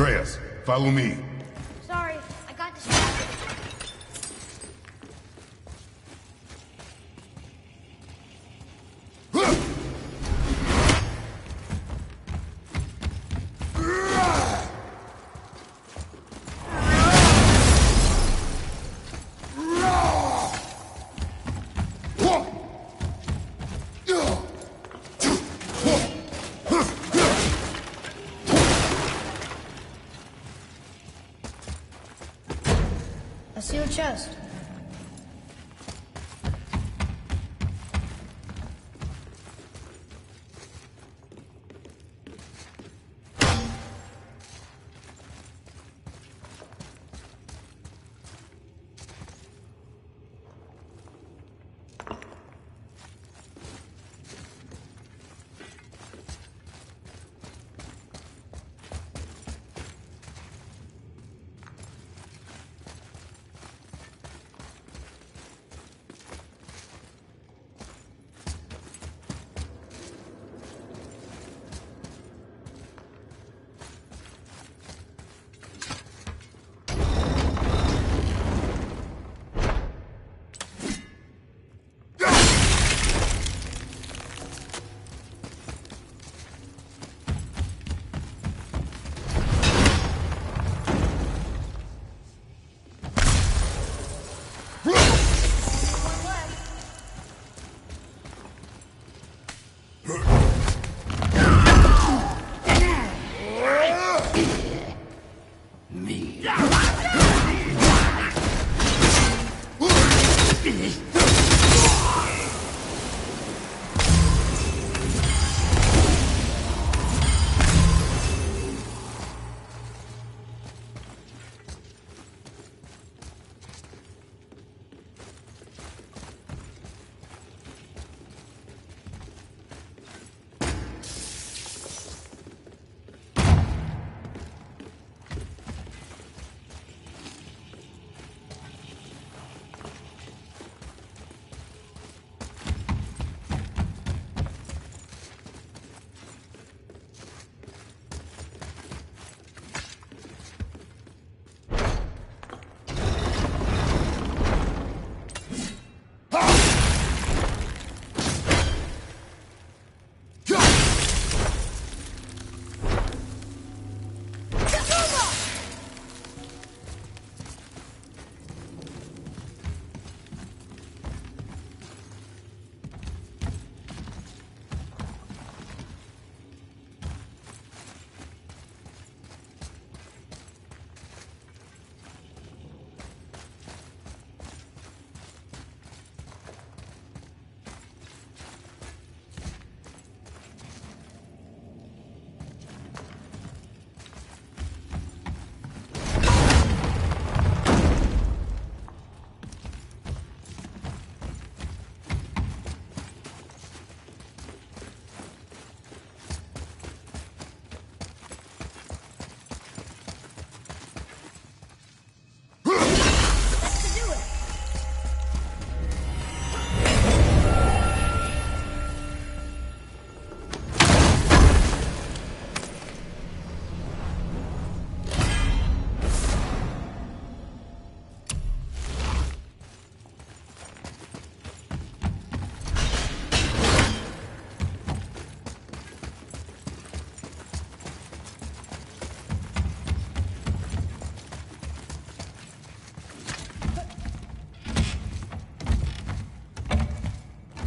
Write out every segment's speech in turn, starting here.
Atreus, follow me. Sorry, I got distracted. I see your chest.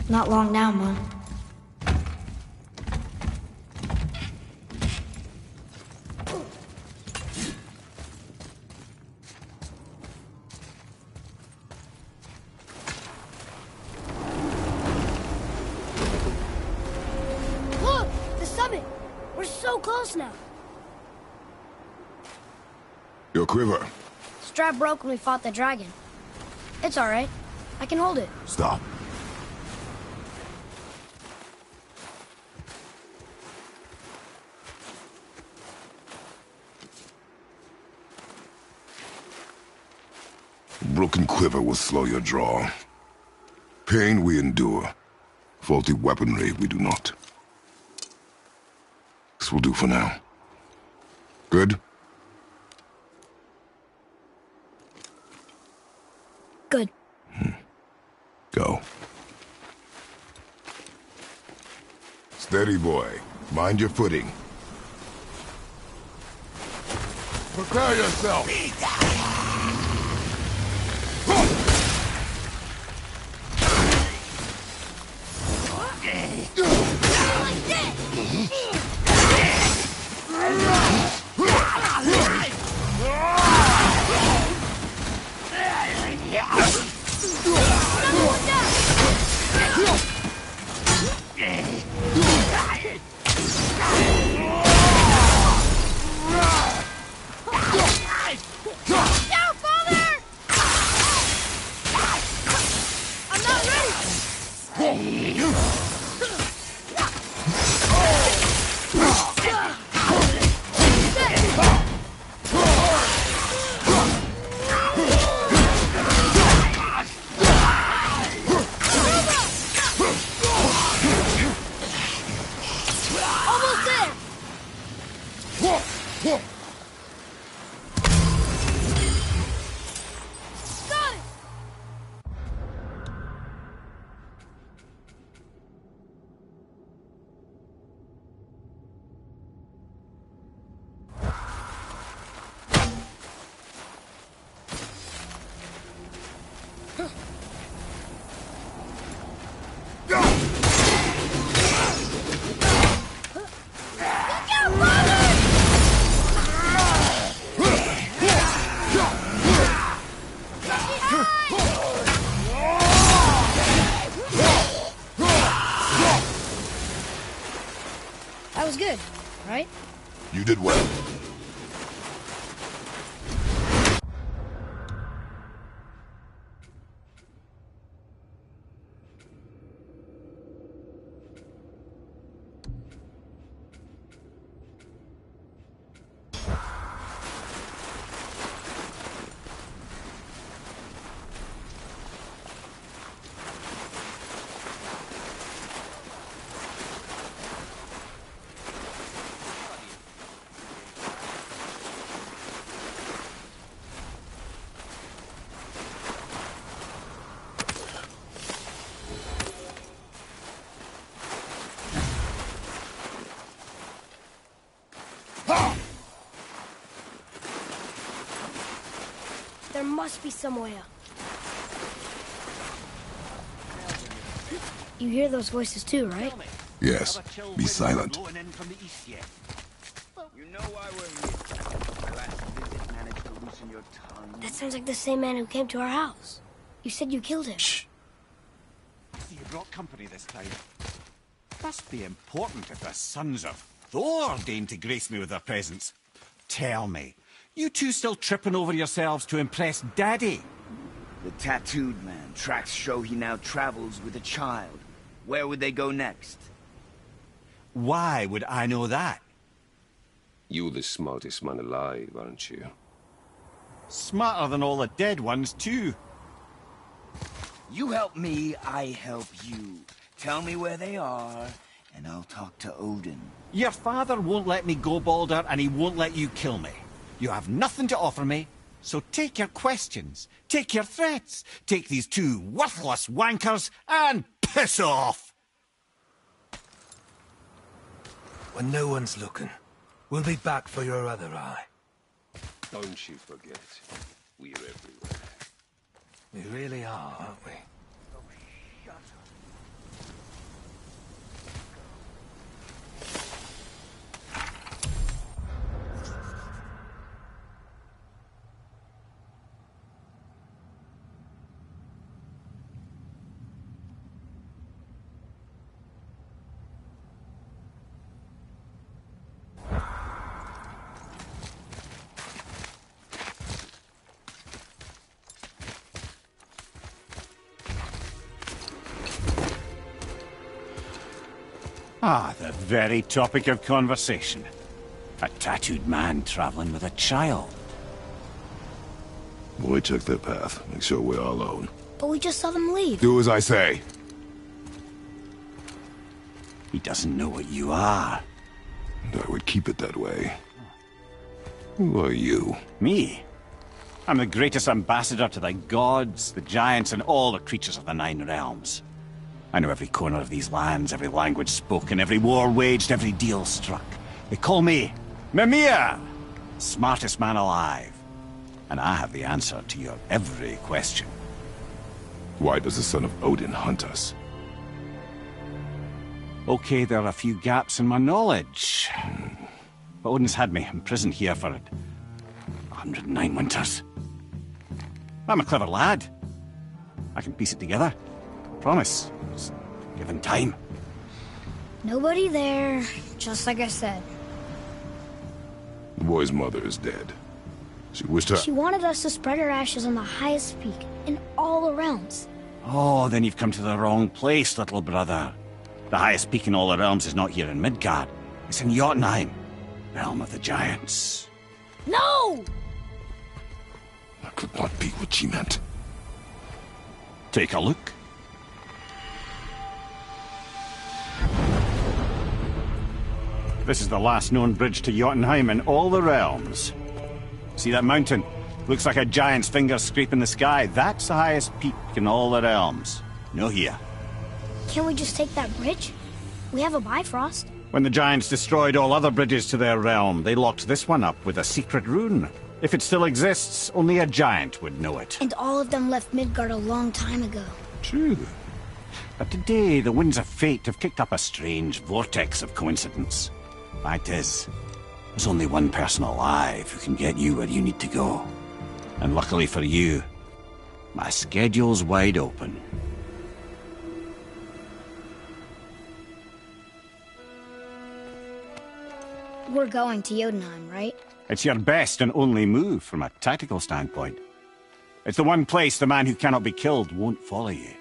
Not long now, Mom. Look! The summit! We're so close now. Your quiver. Strap broke when we fought the dragon. It's alright. I can hold it. Stop. Broken quiver will slow your draw. Pain we endure. Faulty weaponry we do not. This will do for now. Good? Good. Go. Steady, boy. Mind your footing. Prepare yourself! That was good, right? You did well. There must be some way up. You hear those voices too, right? Yes. Be silent. You know why we're here. My last visit managed to loosen your tongue. That sounds like the same man who came to our house. You said you killed him. Shh. You brought company this time. Must be important if the sons of Thor deign to grace me with their presence. Tell me, you two still tripping over yourselves to impress Daddy? The tattooed man. Tracks show he now travels with a child. Where would they go next? Why would I know that? You're the smartest man alive, aren't you? Smarter than all the dead ones, too. You help me, I help you. Tell me where they are, and I'll talk to Odin. Your father won't let me go, Baldur, and he won't let you kill me. You have nothing to offer me, so take your questions, take your threats, take these two worthless wankers, and piss off! When no one's looking, we'll be back for your other eye. Don't you forget, we're everywhere. We really are, aren't we? Ah, the very topic of conversation. A tattooed man traveling with a child. Boy, check their path. Make sure we're all alone. But we just saw them leave. Do as I say. He doesn't know what you are. And I would keep it that way. Who are you? Me? I'm the greatest ambassador to the gods, the giants, and all the creatures of the Nine Realms. I know every corner of these lands, every language spoken, every war waged, every deal struck. They call me Mimir, smartest man alive. And I have the answer to your every question. Why does the son of Odin hunt us? Okay, there are a few gaps in my knowledge. But Odin's had me imprisoned here for 109 winters. I'm a clever lad. I can piece it together. Promise. Just given time. Nobody there, just like I said. The boy's mother is dead. She wished her... She wanted us to spread her ashes on the highest peak in all the realms. Oh, then you've come to the wrong place, little brother. The highest peak in all the realms is not here in Midgard. It's in Jotunheim, realm of the giants. No! That could not be what she meant. Take a look. This is the last known bridge to Jotunheim in all the realms. See that mountain? Looks like a giant's finger scraping the sky. That's the highest peak in all the realms. No here. Can't we just take that bridge? We have a Bifrost. When the giants destroyed all other bridges to their realm, they locked this one up with a secret rune. If it still exists, only a giant would know it. And all of them left Midgard a long time ago. True. But today, the winds of fate have kicked up a strange vortex of coincidence. Fact is, there's only one person alive who can get you where you need to go. And luckily for you, my schedule's wide open. We're going to Jotunheim, right? It's your best and only move from a tactical standpoint. It's the one place the man who cannot be killed won't follow you.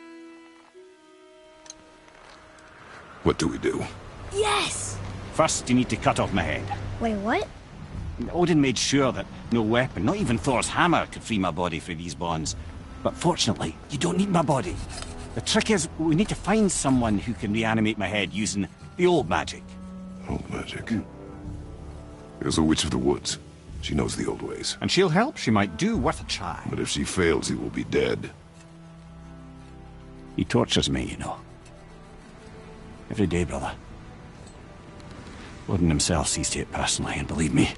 What do we do? Yes! First, you need to cut off my head. Wait, what? Odin made sure that no weapon, not even Thor's hammer, could free my body from these bonds. But fortunately, you don't need my body. The trick is, we need to find someone who can reanimate my head using the old magic. Old magic. There's a witch of the woods. She knows the old ways. And she'll help, she might do, worth a try. But if she fails, he will be dead. He tortures me, you know. Every day, brother. Odin himself sees to it personally, and believe me,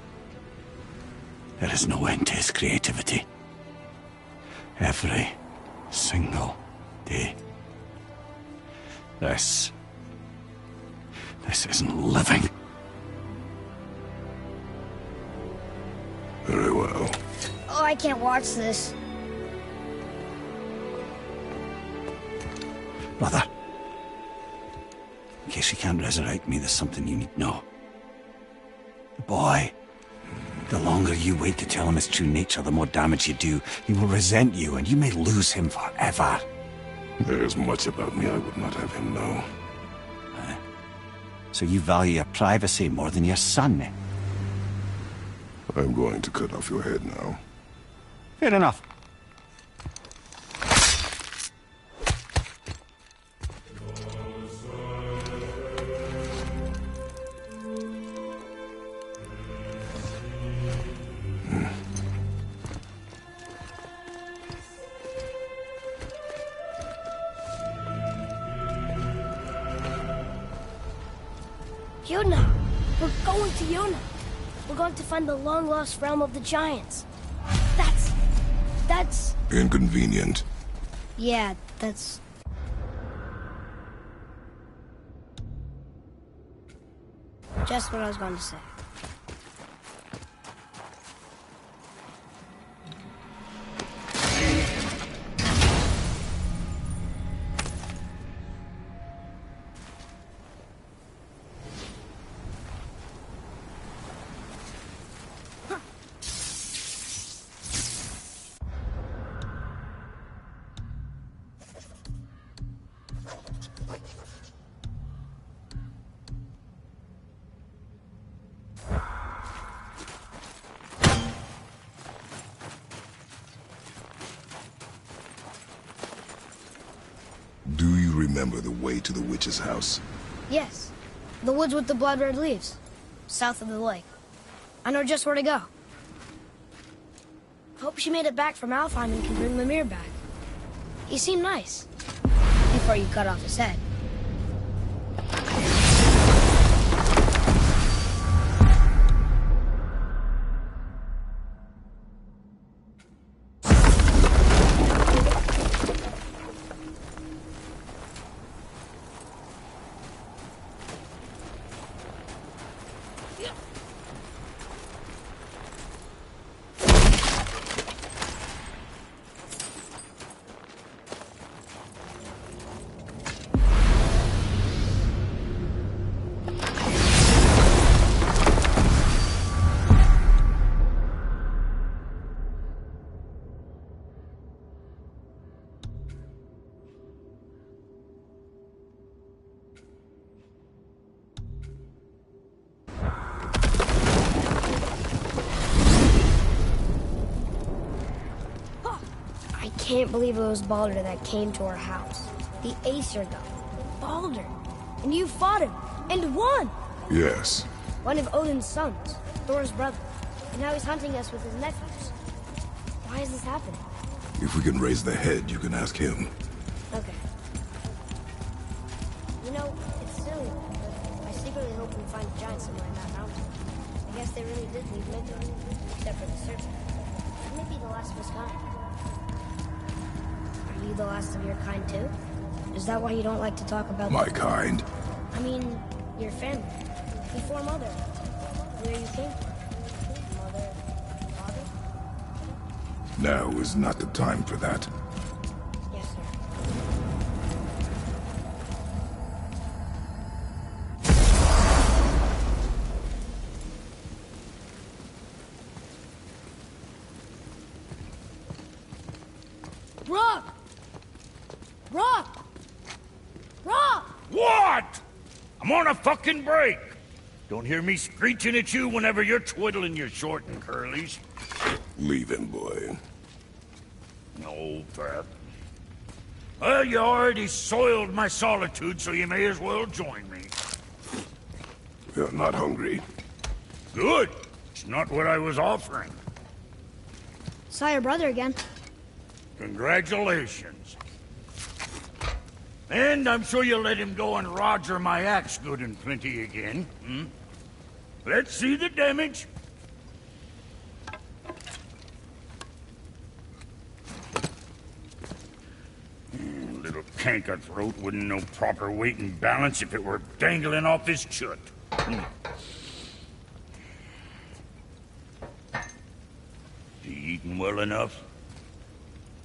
there is no end to his creativity. Every single day. This isn't living. Very well. Oh, I can't watch this. Brother, in case you can't resurrect me, there's something you need to know. The boy, the longer you wait to tell him his true nature, the more damage you do. He will resent you, and you may lose him forever. There is much about me I would not have him know. So you value your privacy more than your son, eh? I'm going to cut off your head now. Fair enough. Yona! We're going to Yona! We're going to find the long-lost realm of the giants. That's... Inconvenient. Yeah, that's... just what I was going to say. Do you remember the way to the witch's house? Yes. The woods with the blood-red leaves. South of the lake. I know just where to go. Oh, Hope she made it back from Alfheim and can bring Mimir back. He seemed nice. Before you cut off his head. I can't believe it was Baldur that came to our house. The Aesir god. Baldur. And you fought him. And won! Yes. One of Odin's sons. Thor's brother. And now he's hunting us with his nephews. Why is this happening? If we can raise the head, you can ask him. Okay. You know, it's silly, but I secretly hope we find a giant somewhere in that mountain. I guess they really did leave Midgard, except for the serpent. Maybe the last of his kind. Are you the last of your kind too? Is that why you don't like to talk about My kind? I mean, your family. Before Mother. Where you came from. Mother, father? Now is not the time for that. Yes, sir. Rock! Rock! Rock! What? I'm on a fucking break. Don't hear me screeching at you whenever you're twiddling your short and curlies. Leave him, boy. No, Pat. Well, you already soiled my solitude, so you may as well join me. You're not hungry. Good. It's not what I was offering. Saw your brother again. Congratulations. And I'm sure you'll let him go and Roger my axe good and plenty again. Hmm? Let's see the damage. Little canker throat wouldn't know proper weight and balance if it were dangling off his chut. You eating well enough?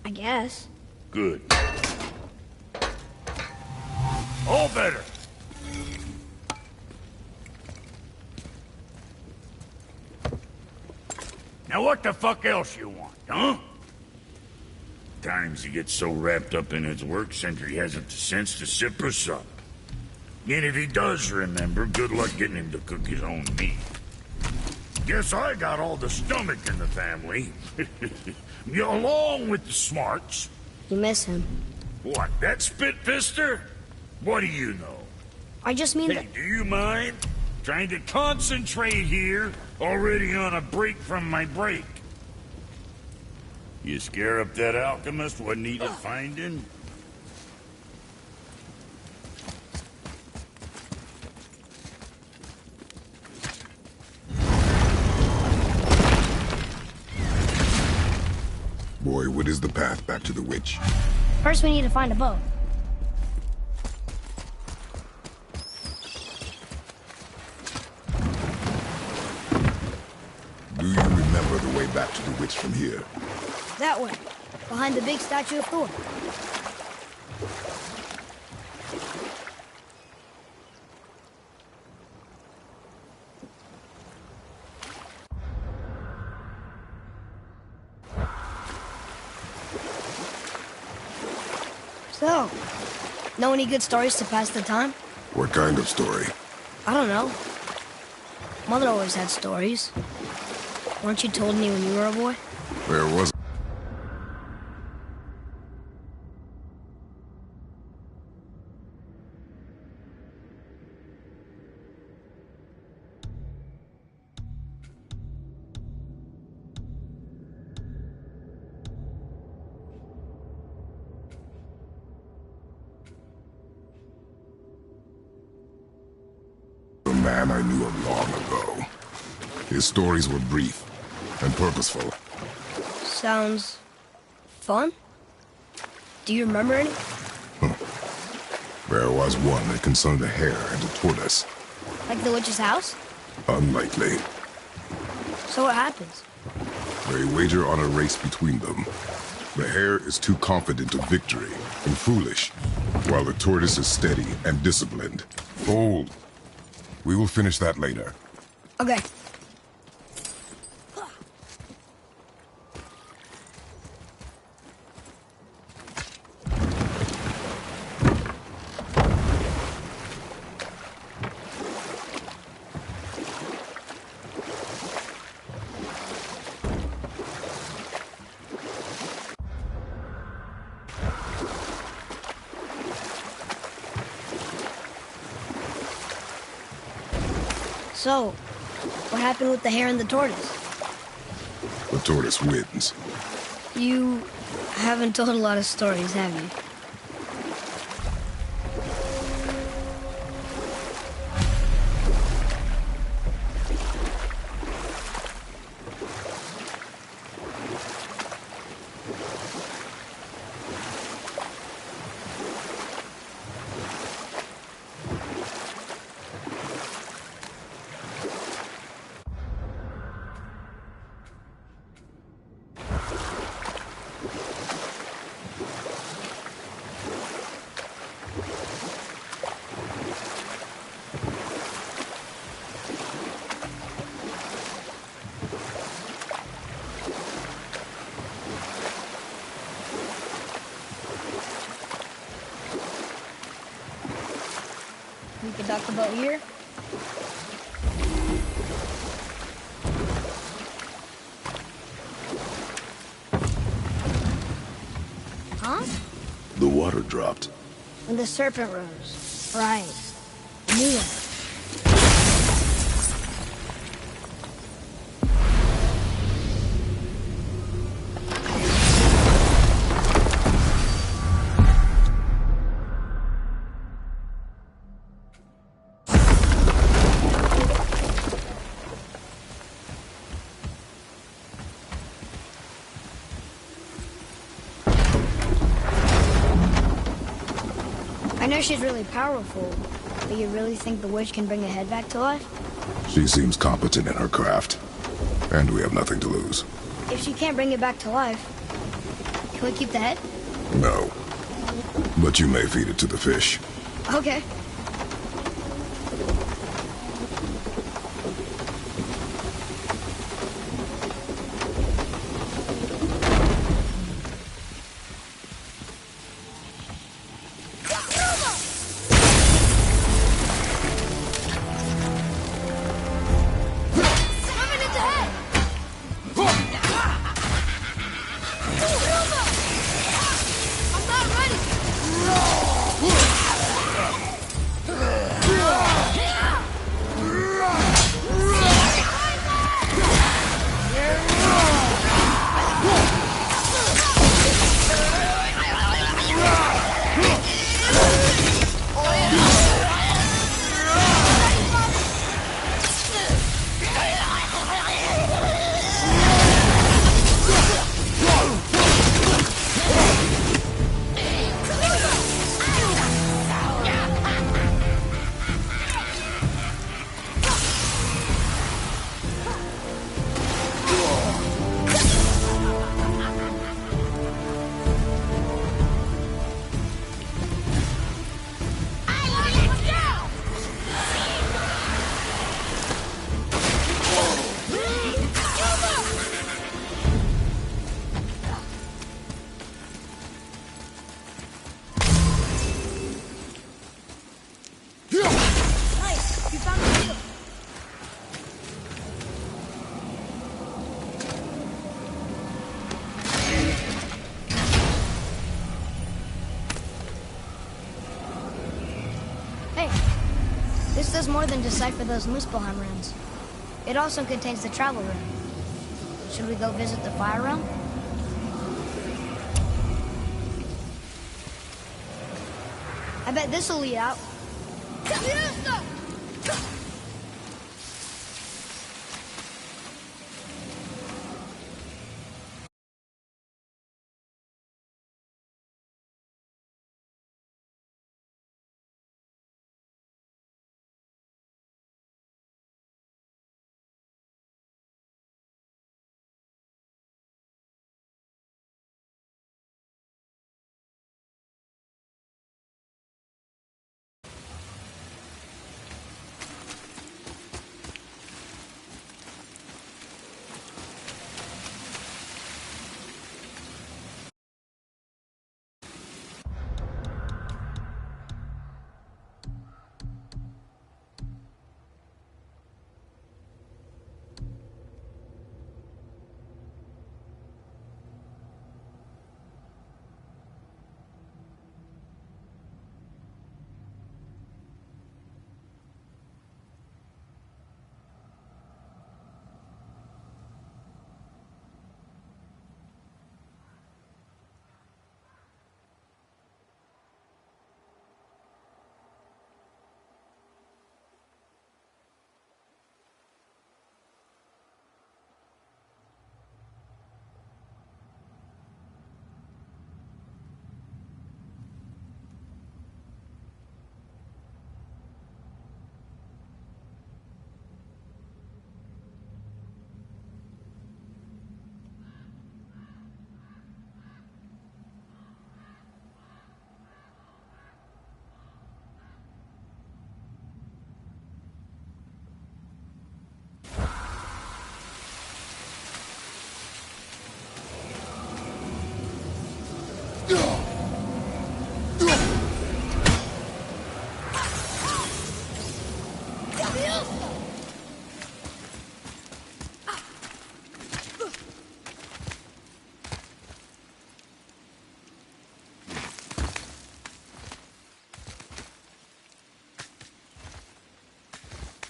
I guess. Good. All better. Now what the fuck else you want, huh? Times he gets so wrapped up in his work, Sentry hasn't the sense to sip or sup. And if he does remember, good luck getting him to cook his own meat. Guess I got all the stomach in the family. Along with the smarts. You miss him. What, that spit-fister? What do you know? I just mean Hey, that... do you mind? Trying to concentrate here, already on a break from my break. You scare up that alchemist what needed finding? Boy, what is the path back to the witch? First we need to find a boat. Do you remember the way back to the witch from here? That way. Behind the big statue of Thor. So, know any good stories to pass the time? What kind of story? I don't know. Mother always had stories. Weren't you told any when you were a boy? There was... man I knew long ago. His stories were brief and purposeful. Sounds fun? Do you remember any? There was one that concerned a hare and a tortoise. Like the witch's house? Unlikely. So what happens? They wager on a race between them. The hare is too confident of victory and foolish, while the tortoise is steady and disciplined. Bold. We will finish that later. Okay. So, what happened with the hare and the tortoise? The tortoise wins. You haven't told a lot of stories, have you? We could dock the boat here. Huh? The water dropped. When the serpent rose. Right. I knew that. I know she's really powerful, but you really think the witch can bring a head back to life? She seems competent in her craft, and we have nothing to lose. If she can't bring it back to life, can we keep the head? No. But you may feed it to the fish. Okay. This does more than decipher those Muspelheim runes. It also contains the travel rune. Should we go visit the Fire Realm? I bet this'll lead out.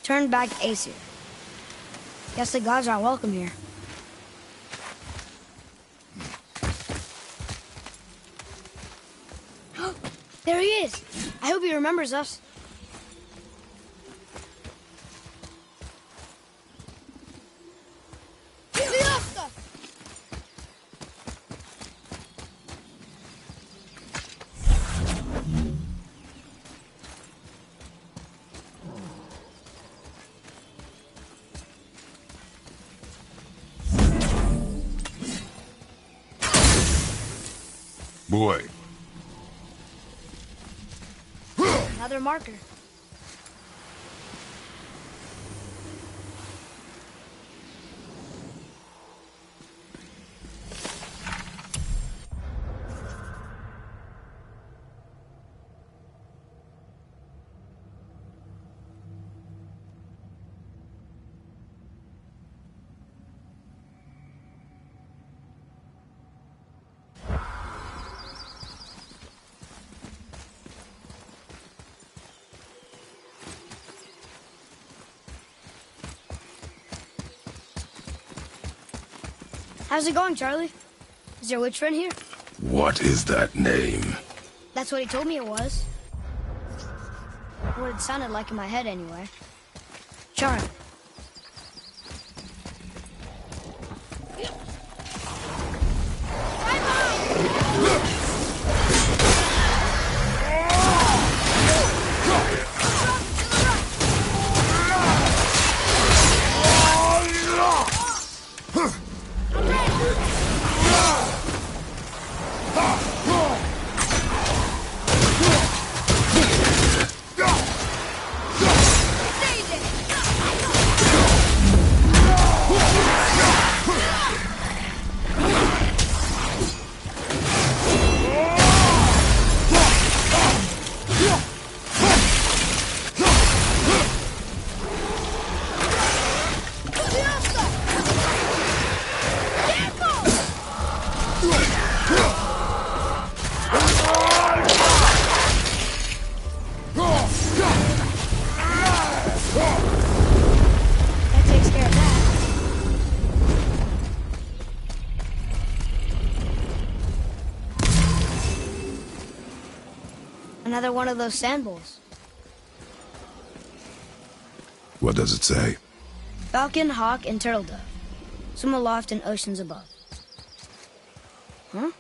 Turn back Aesir. Guess the gods are welcome here. There he is! I hope he remembers us. Boy. Another marker. How's it going, Charlie? Is your witch friend here? What is that name? That's what he told me it was. What it sounded like in my head, anyway. Charlie. Another one of those sand bowls. What does it say? Falcon, hawk, and turtle dove. Swim aloft in oceans above. Huh?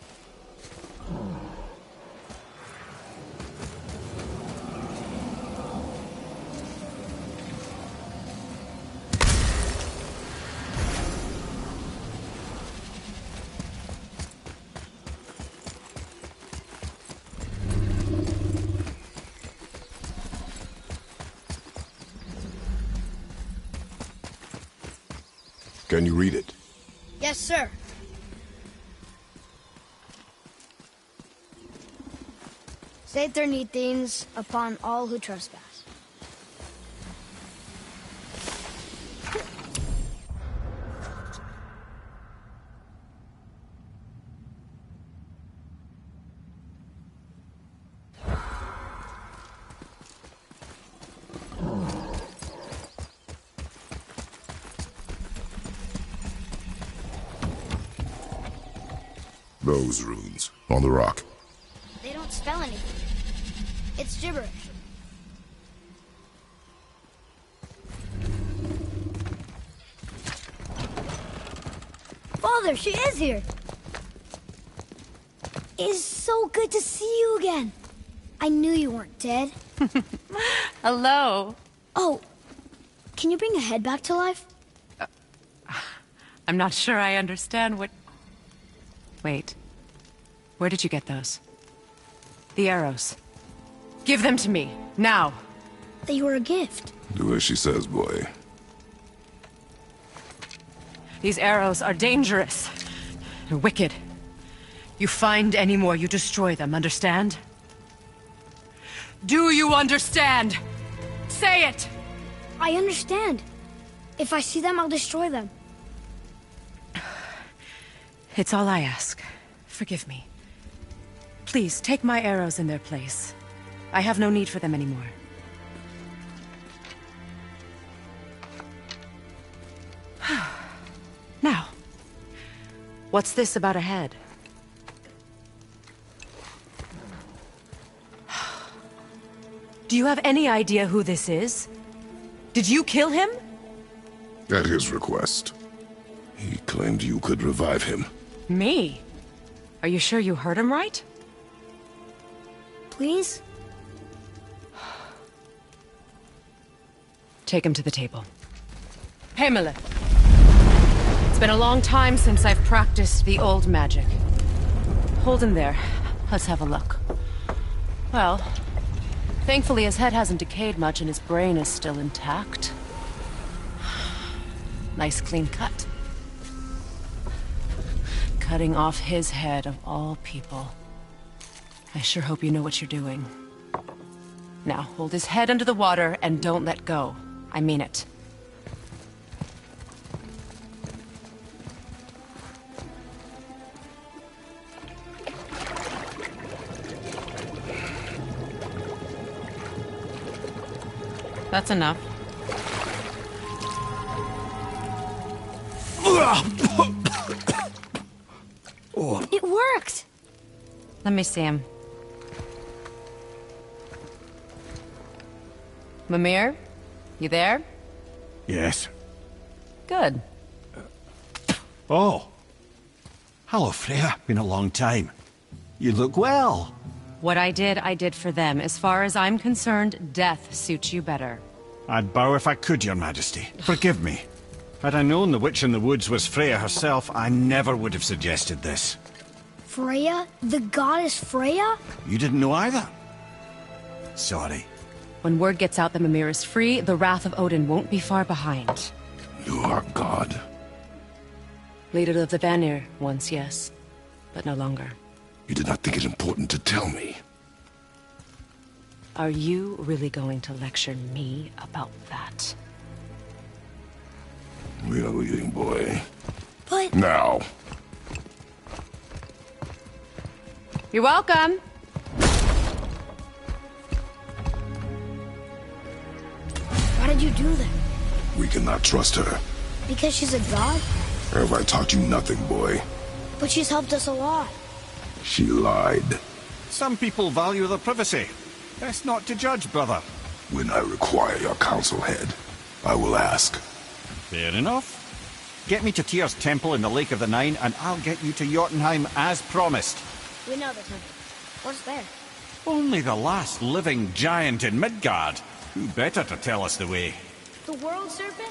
Can you read it? Yes, sir. Save their neat things upon all who trespass. Those runes on the rock. They don't spell anything. It's gibberish. Father, she is here. It's so good to see you again. I knew you weren't dead. Hello. Oh, can you bring a head back to life? I'm not sure I understand what... Wait. Where did you get those? The arrows. Give them to me, now. They were a gift. Do as she says, boy. These arrows are dangerous. They're wicked. You find any more, you destroy them, understand? Do you understand? Say it! I understand. If I see them, I'll destroy them. It's all I ask. Forgive me. Please, take my arrows in their place. I have no need for them anymore. What's this about a head? Do you have any idea who this is? Did you kill him? At his request. He claimed you could revive him. Me? Are you sure you heard him right? Please? Take him to the table. Himalith! It's been a long time since I've practiced the old magic. Hold him there. Let's have a look. Well, thankfully his head hasn't decayed much and his brain is still intact. Nice clean cut. Cutting off his head of all people. I sure hope you know what you're doing. Now, hold his head under the water and don't let go. I mean it. That's enough. It worked! Let me see him. Mimir? You there? Yes. Good. Oh. Hello, Freya. Been a long time. You look well. What I did for them. As far as I'm concerned, death suits you better. I'd bow if I could, Your Majesty. Forgive me. Had I known the witch in the woods was Freya herself, I never would have suggested this. Freya? The goddess Freya? You didn't know either? Sorry. When word gets out that Mimir is free, the wrath of Odin won't be far behind. You are God. Leader of the Vanir, once, yes. But no longer. You did not think it important to tell me. Are you really going to lecture me about that? We are leaving, boy. But... Now. You're welcome! Why did you do that? We cannot trust her. Because she's a god? Have I taught you nothing, boy? But she's helped us a lot. She lied. Some people value their privacy. Best not to judge, brother. When I require your council head, I will ask. Fair enough. Get me to Tyr's temple in the Lake of the Nine, and I'll get you to Jotunheim as promised. We know the temple. What's there? Only the last living giant in Midgard. Who better to tell us the way? The world serpent?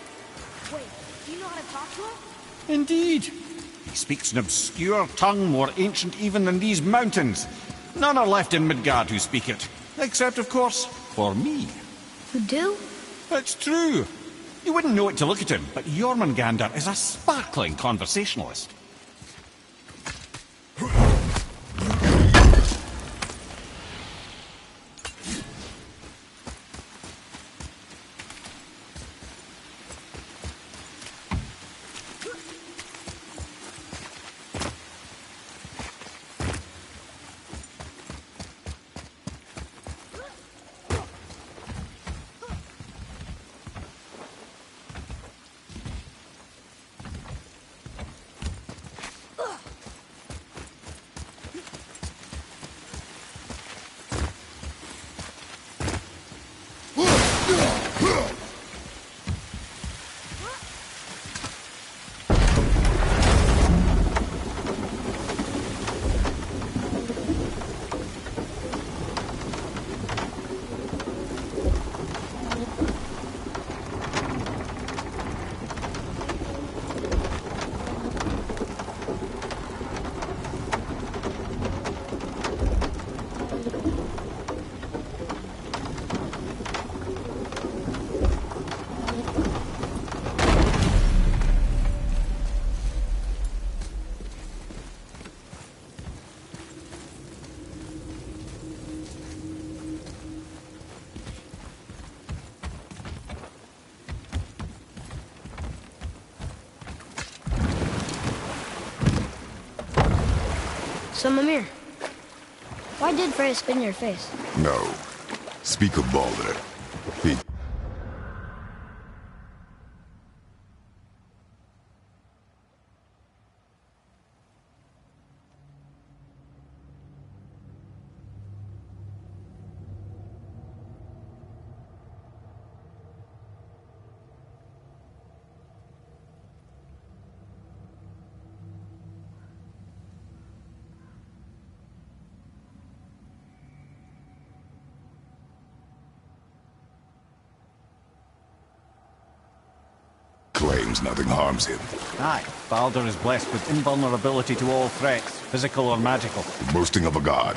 Wait, do you know how to talk to him? Indeed. He speaks an obscure tongue more ancient even than these mountains. None are left in Midgard who speak it. Except, of course, for me. You do? It's true. You wouldn't know it to look at him, but Jormungandr is a sparkling conversationalist. So, Mimir, why did Freya spit in your face? No. Speak of Balder. He... claims nothing harms him. Aye, Baldur is blessed with invulnerability to all threats, physical or magical. Boasting of a god.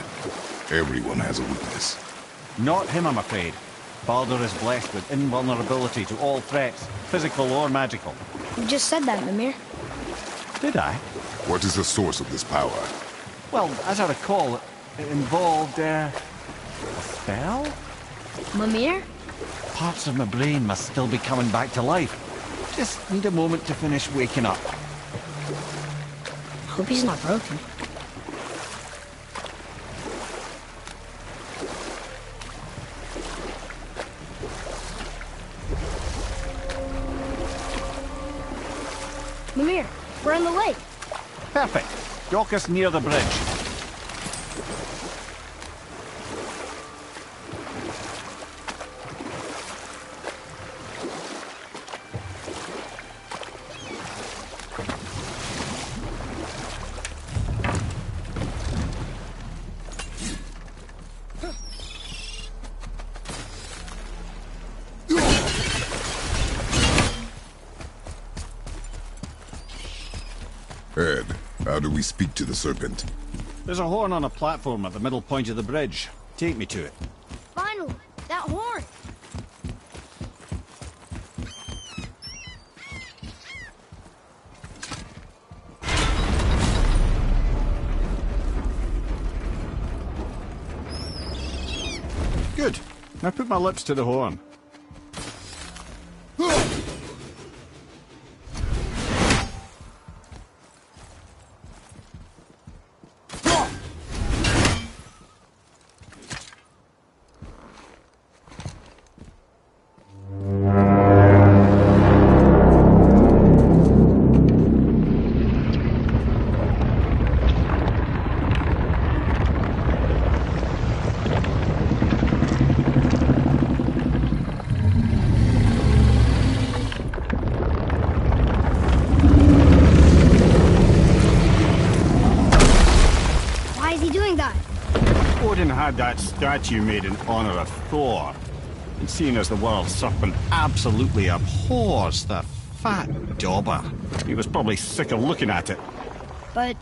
Everyone has a weakness. Not him, I'm afraid. Baldur is blessed with invulnerability to all threats, physical or magical. You just said that, Mimir. Did I? What is the source of this power? Well, as I recall, it involved, a spell? Mimir? Parts of my brain must still be coming back to life. Just need a moment to finish waking up. Hope he's not broken. Mimir, we're in the lake. Perfect. Dock us near the bridge. Ed, how do we speak to the serpent? There's a horn on a platform at the middle point of the bridge. Take me to it. Finally, that horn. Good. Now put my lips to the horn. Had that statue made in honor of Thor. And seeing as the world serpent absolutely abhors the fat dauber, he was probably sick of looking at it. But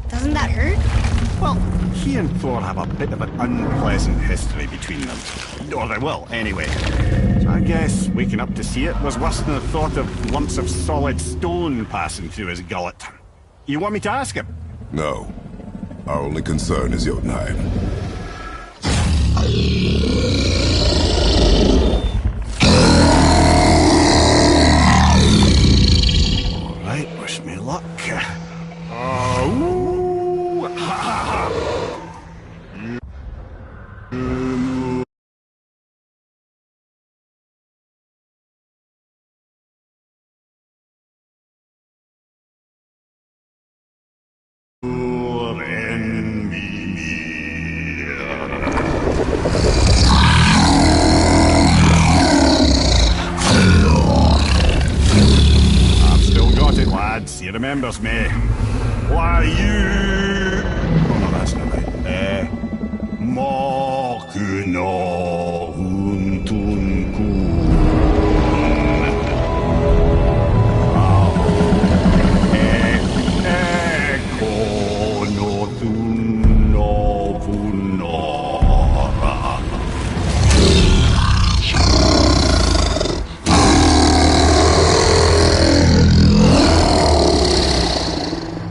doesn't that hurt? Well, he and Thor have a bit of an unpleasant history between them. Or they will, anyway. So I guess waking up to see it was worse than the thought of lumps of solid stone passing through his gullet. You want me to ask him? No. Our only concern is Jotunheim. Alright, wish me luck. Oh, ha ha ha. He remembers me. Why you... Oh no, that's not right. Makuna Huntunkun.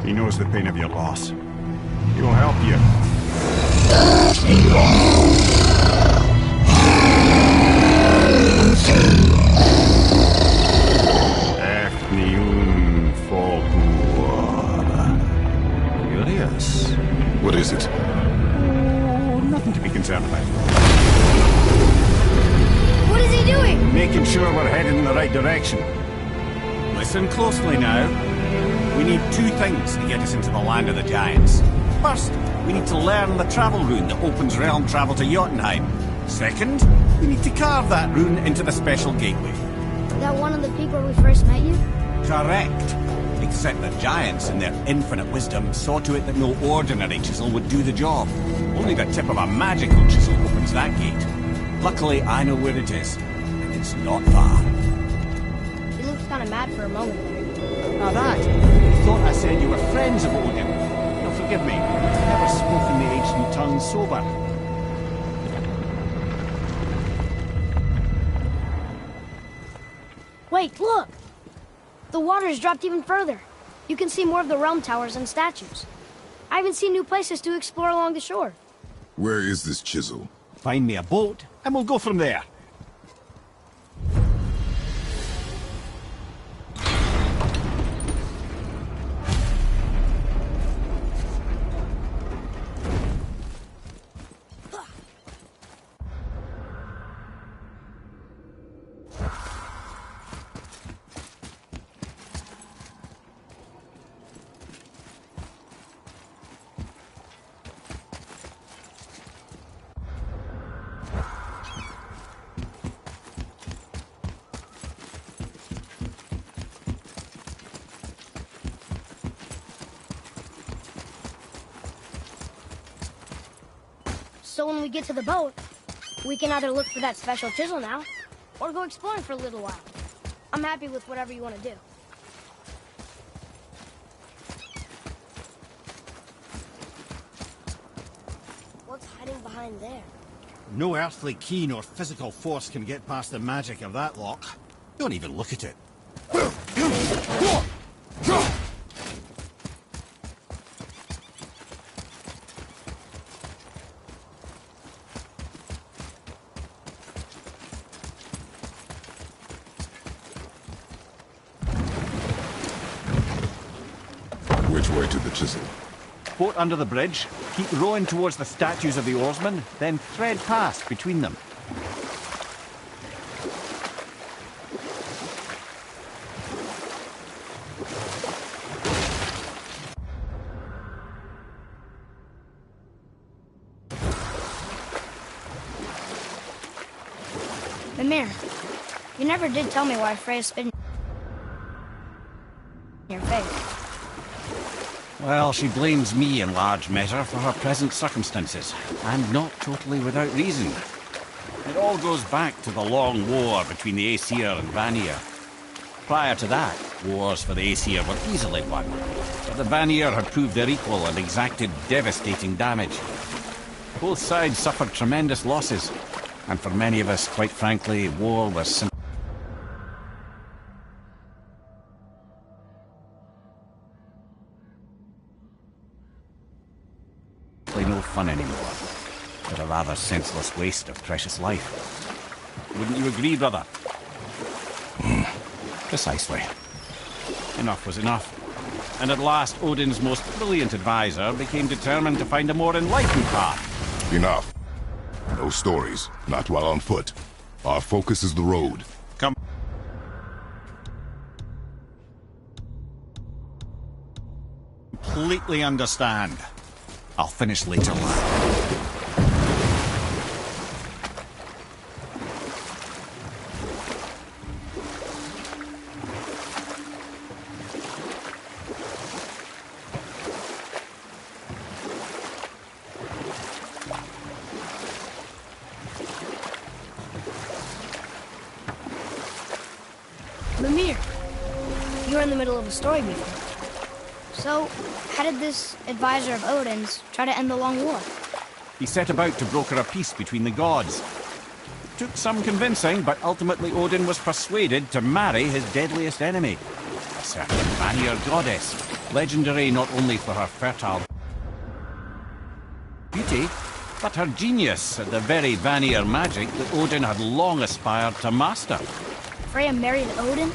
He knows the pain of your loss. He will help you. Efniun Folkur. Curious. What is it? Oh, nothing to be concerned about. What is he doing? Making sure we're heading in the right direction. Listen closely now. We need two things to get us into the land of the giants. First, we need to learn the travel rune that opens realm travel to Jotunheim. Second, we need to carve that rune into the special gateway. That one on the peak where we first met you? Correct. Except the giants, in their infinite wisdom, saw to it that no ordinary chisel would do the job. Only the tip of a magical chisel opens that gate. Luckily, I know where it is, and it's not far. He looks kind of mad for a moment there. Now that, you thought I said you were friends of Odin. Now forgive me, I've never spoken the ancient tongue sober. Wait, look! The water's dropped even further. You can see more of the realm towers and statues. I even see new places to explore along the shore. Where is this chisel? Find me a boat, and we'll go from there. So when we get to the boat, we can either look for that special chisel now, or go exploring for a little while. I'm happy with whatever you want to do. What's hiding behind there? No earthly key nor physical force can get past the magic of that lock. Don't even look at it. Which way to the chisel? Boat under the bridge, keep rowing towards the statues of the oarsmen, then thread past between them. Mimir, you never did tell me why Freya spit in your face. Well, she blames me in large measure for her present circumstances, and not totally without reason. It all goes back to the long war between the Aesir and Vanir. Prior to that, wars for the Aesir were easily won, but the Vanir had proved their equal and exacted devastating damage. Both sides suffered tremendous losses, and for many of us, quite frankly, war was simply no fun anymore, but a rather senseless waste of precious life. Wouldn't you agree, brother? Precisely. Enough was enough. And at last, Odin's most brilliant advisor became determined to find a more enlightened path. Enough. No stories, not while on foot. Our focus is the road. Come. Completely understand. I'll finish later, lad. Mimir, you were in the middle of a story before. So, how did this advisor of Odin's try to end the long war? He set about to broker a peace between the gods. It took some convincing, but ultimately Odin was persuaded to marry his deadliest enemy, a certain Vanir goddess, legendary not only for her fertile beauty, but her genius at the very Vanir magic that Odin had long aspired to master. Freya married Odin?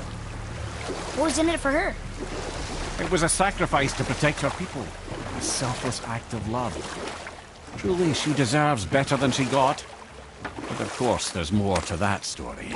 What was in it for her? It was a sacrifice to protect her people, a selfless act of love. Truly, she deserves better than she got. But of course, there's more to that story.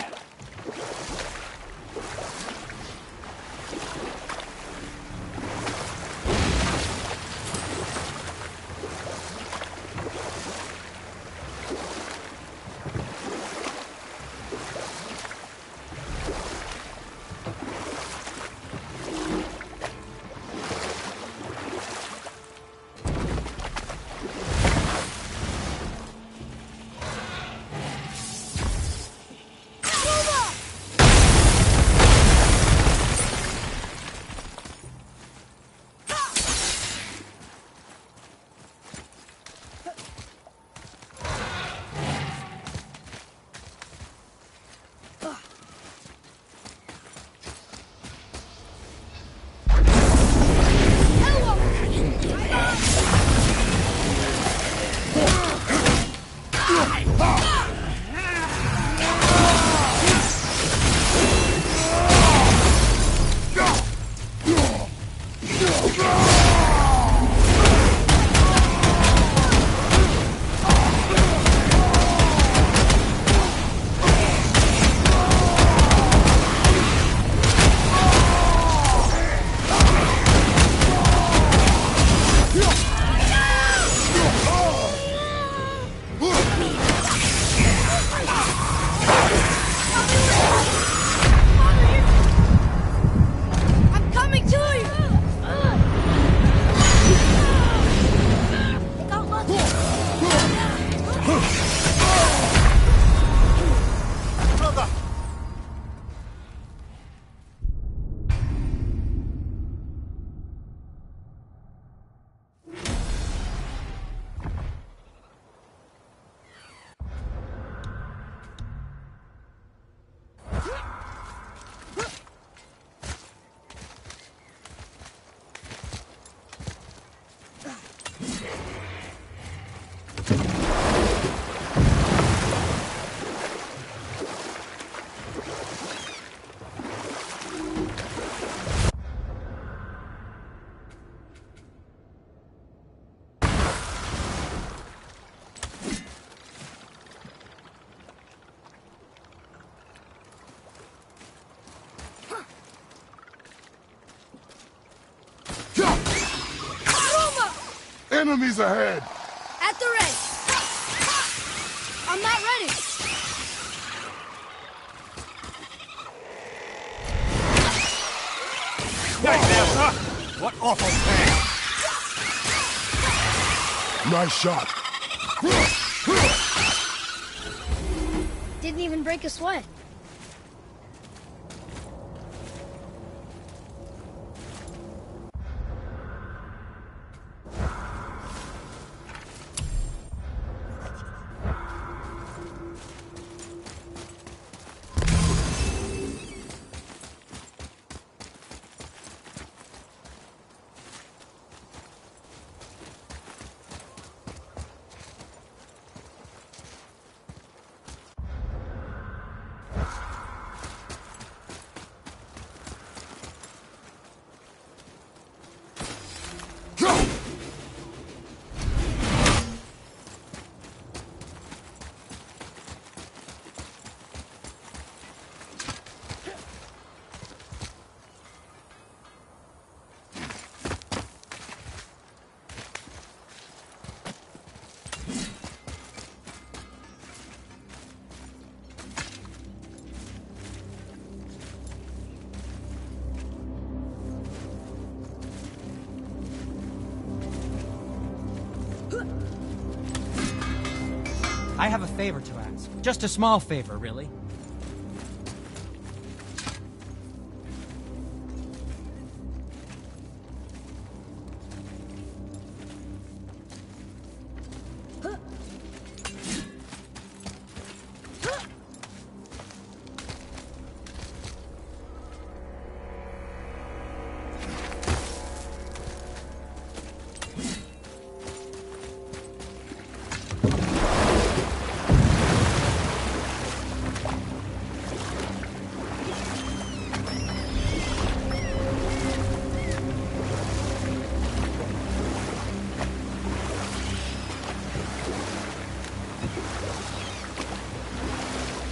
Enemies ahead! At the ready. I'm not ready. What awful thing! Nice shot. Didn't even break a sweat. I have a favor to ask. Just a small favor, really.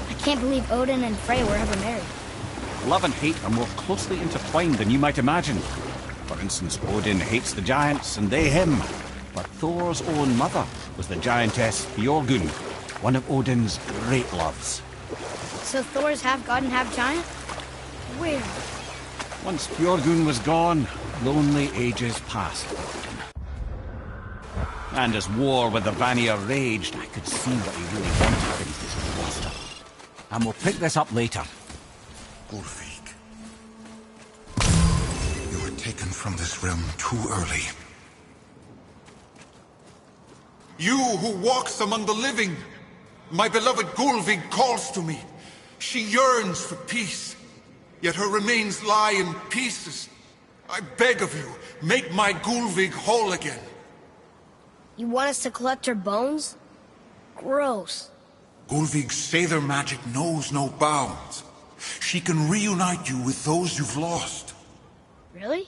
I can't believe Odin and Frey were ever married. Love and hate are more closely intertwined than you might imagine. For instance, Odin hates the giants and they him. But Thor's own mother was the giantess Björgun, one of Odin's great loves. So Thor's half god and half giant? Weird. Once Björgun was gone, lonely ages passed for Odin. And as war with the Vanir raged, I could see what he really wanted in his bluster. And we'll pick this up later. Gullveig. You were taken from this realm too early. You who walks among the living, my beloved Gullveig calls to me. She yearns for peace, yet her remains lie in pieces. I beg of you, make my Gullveig whole again. You want us to collect her bones? Gross. Gullveig's Seidr magic knows no bounds. She can reunite you with those you've lost. Really?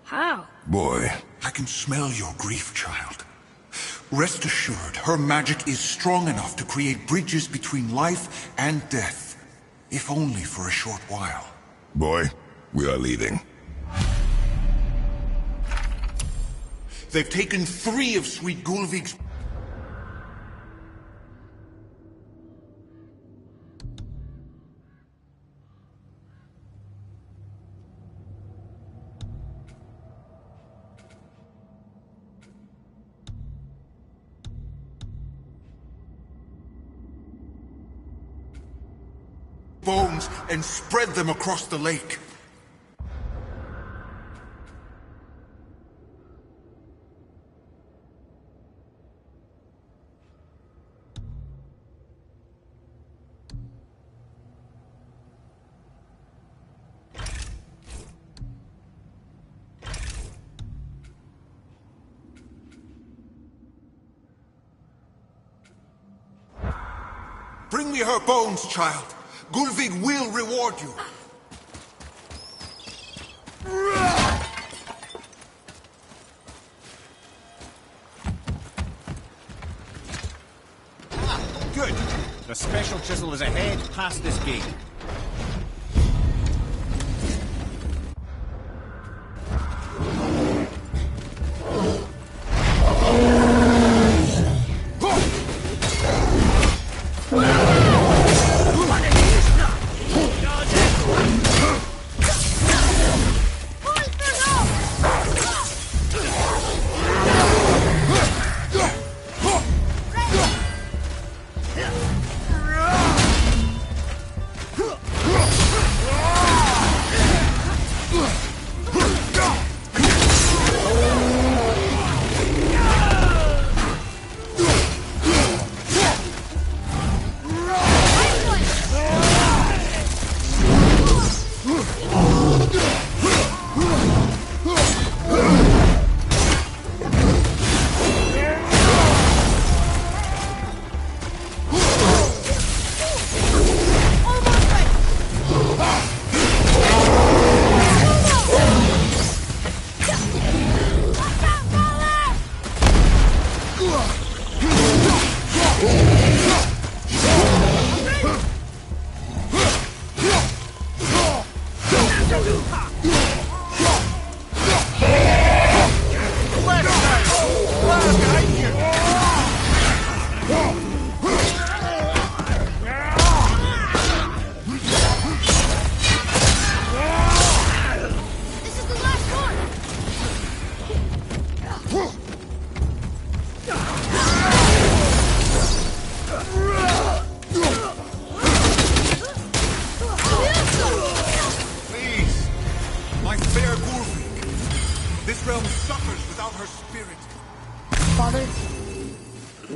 How? Boy. I can smell your grief, child. Rest assured, her magic is strong enough to create bridges between life and death. If only for a short while. Boy, we are leaving. They've taken 3 of Sweet Gullveig's... bones and spread them across the lake. Bring me her bones, child. Gulvig will reward you. Good. The special chisel is ahead past this gate.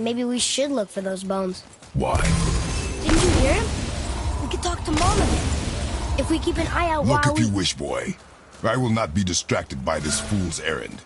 Maybe we should look for those bones. Why? Didn't you hear him? We could talk to Mom again. If we keep an eye out Look while if you wish, boy. I will not be distracted by this fool's errand.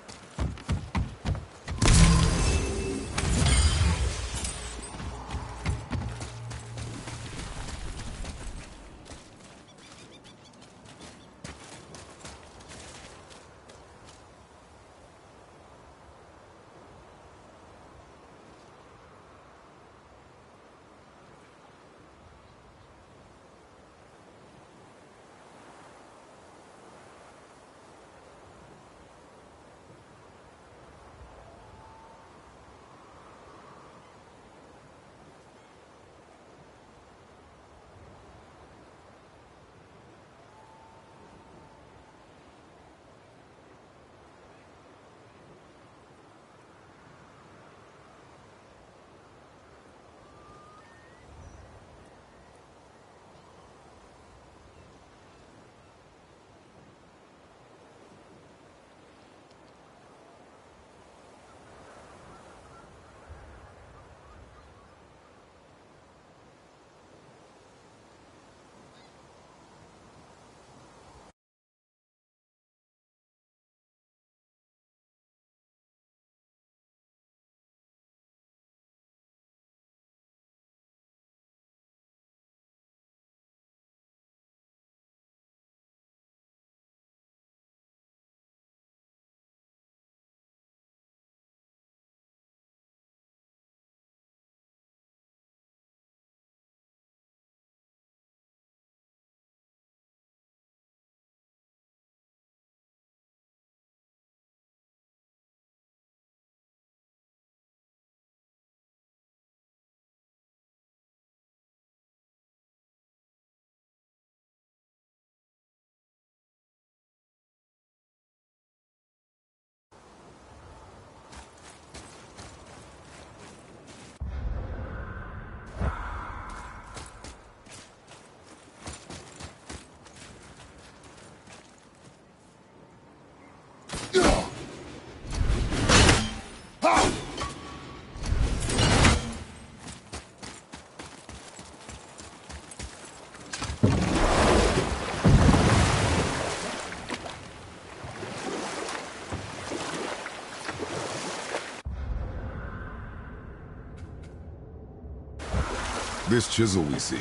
This chisel we seek,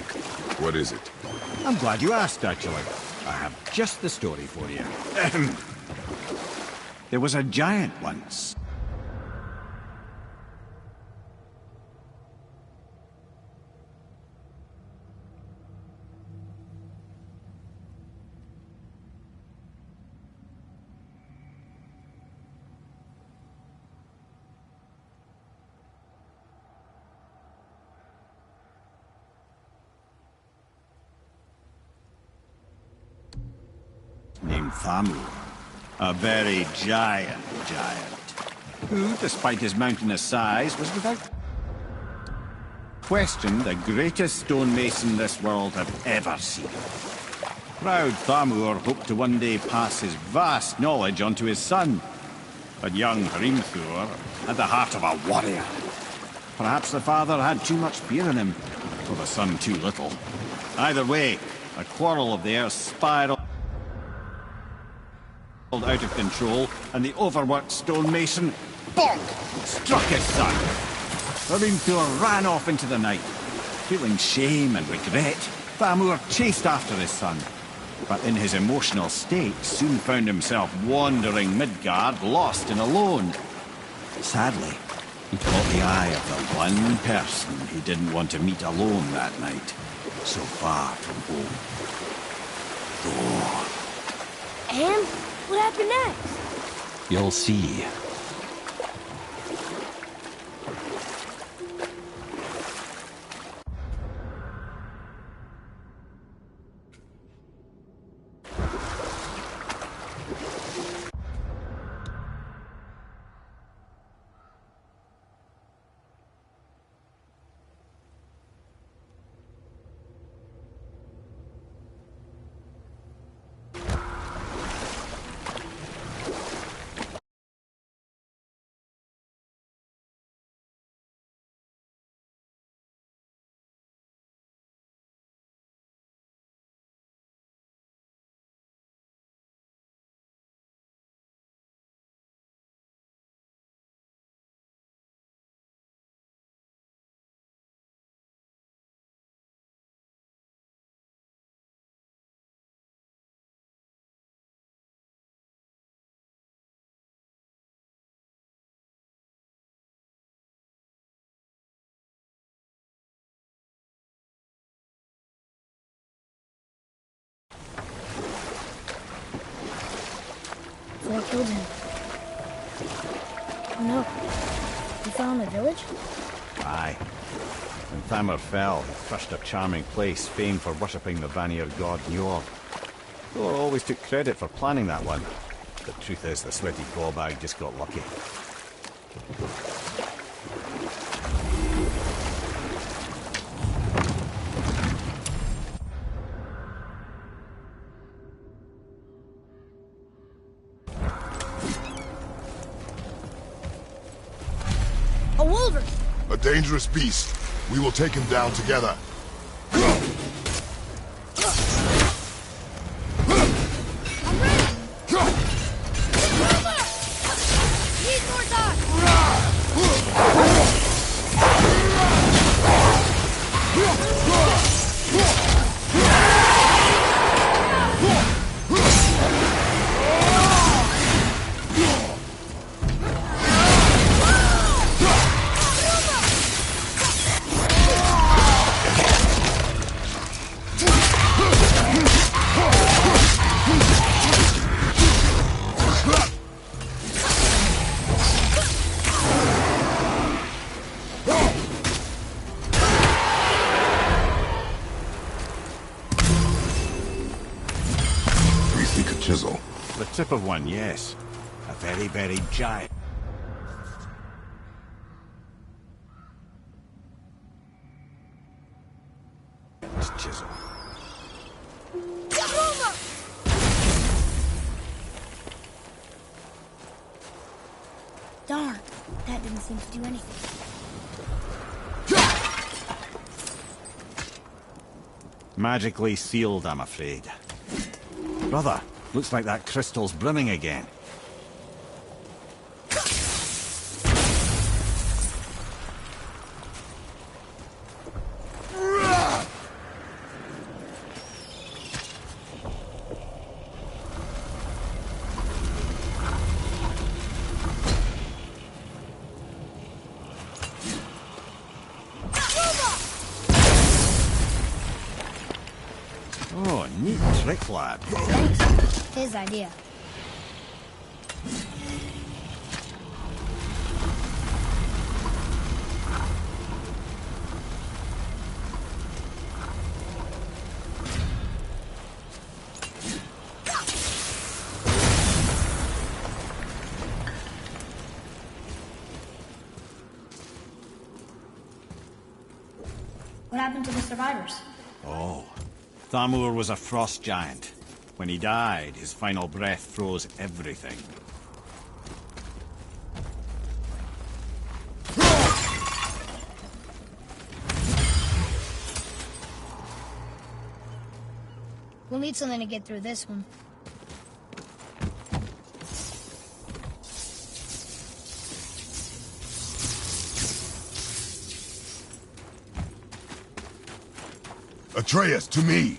what is it? I'm glad you asked, actually. I have just the story for you. There was a giant once. Named Thamur. A very giant, who, despite his mountainous size, was without question the greatest stonemason this world had ever seen. Proud Thamur hoped to one day pass his vast knowledge onto his son. But young Hrimthur had the heart of a warrior. Perhaps the father had too much fear in him, or the son too little. Either way, a quarrel of theirs spiraled out of control, and the overworked stonemason, bonk, struck his son. Hrimthur ran off into the night. Feeling shame and regret, Thamur chased after his son, but in his emotional state soon found himself wandering Midgard, lost and alone. Sadly, he caught the eye of the one person he didn't want to meet alone that night, so far from home. Thor. And what happened next? You'll see. Thor killed him. Oh no. He fell in the village? Aye. When Thamur fell, he crushed a charming place famed for worshipping the Vanir god Njord. Thor always took credit for planning that one. The truth is, the sweaty ballbag just got lucky. A wolverine! A dangerous beast. We will take him down together. Chisel. The tip of one, yes. A very, very giant. Chisel. Darn, that didn't seem to do anything. Magically sealed, I'm afraid. Brother, looks like that crystal's brimming again. Neat trick, lad. Thanks. His idea. What happened to the survivors? Oh, Thamur was a frost giant. When he died, his final breath froze everything. We'll need something to get through this one. Atreus, to me!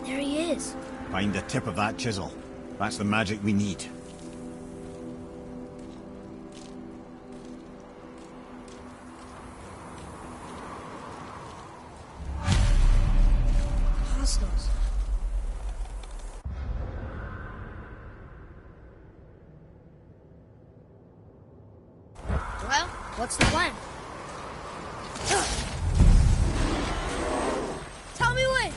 There he is. Find the tip of that chisel. That's the magic we need. Hostiles. Well, what's the plan? Tell me when!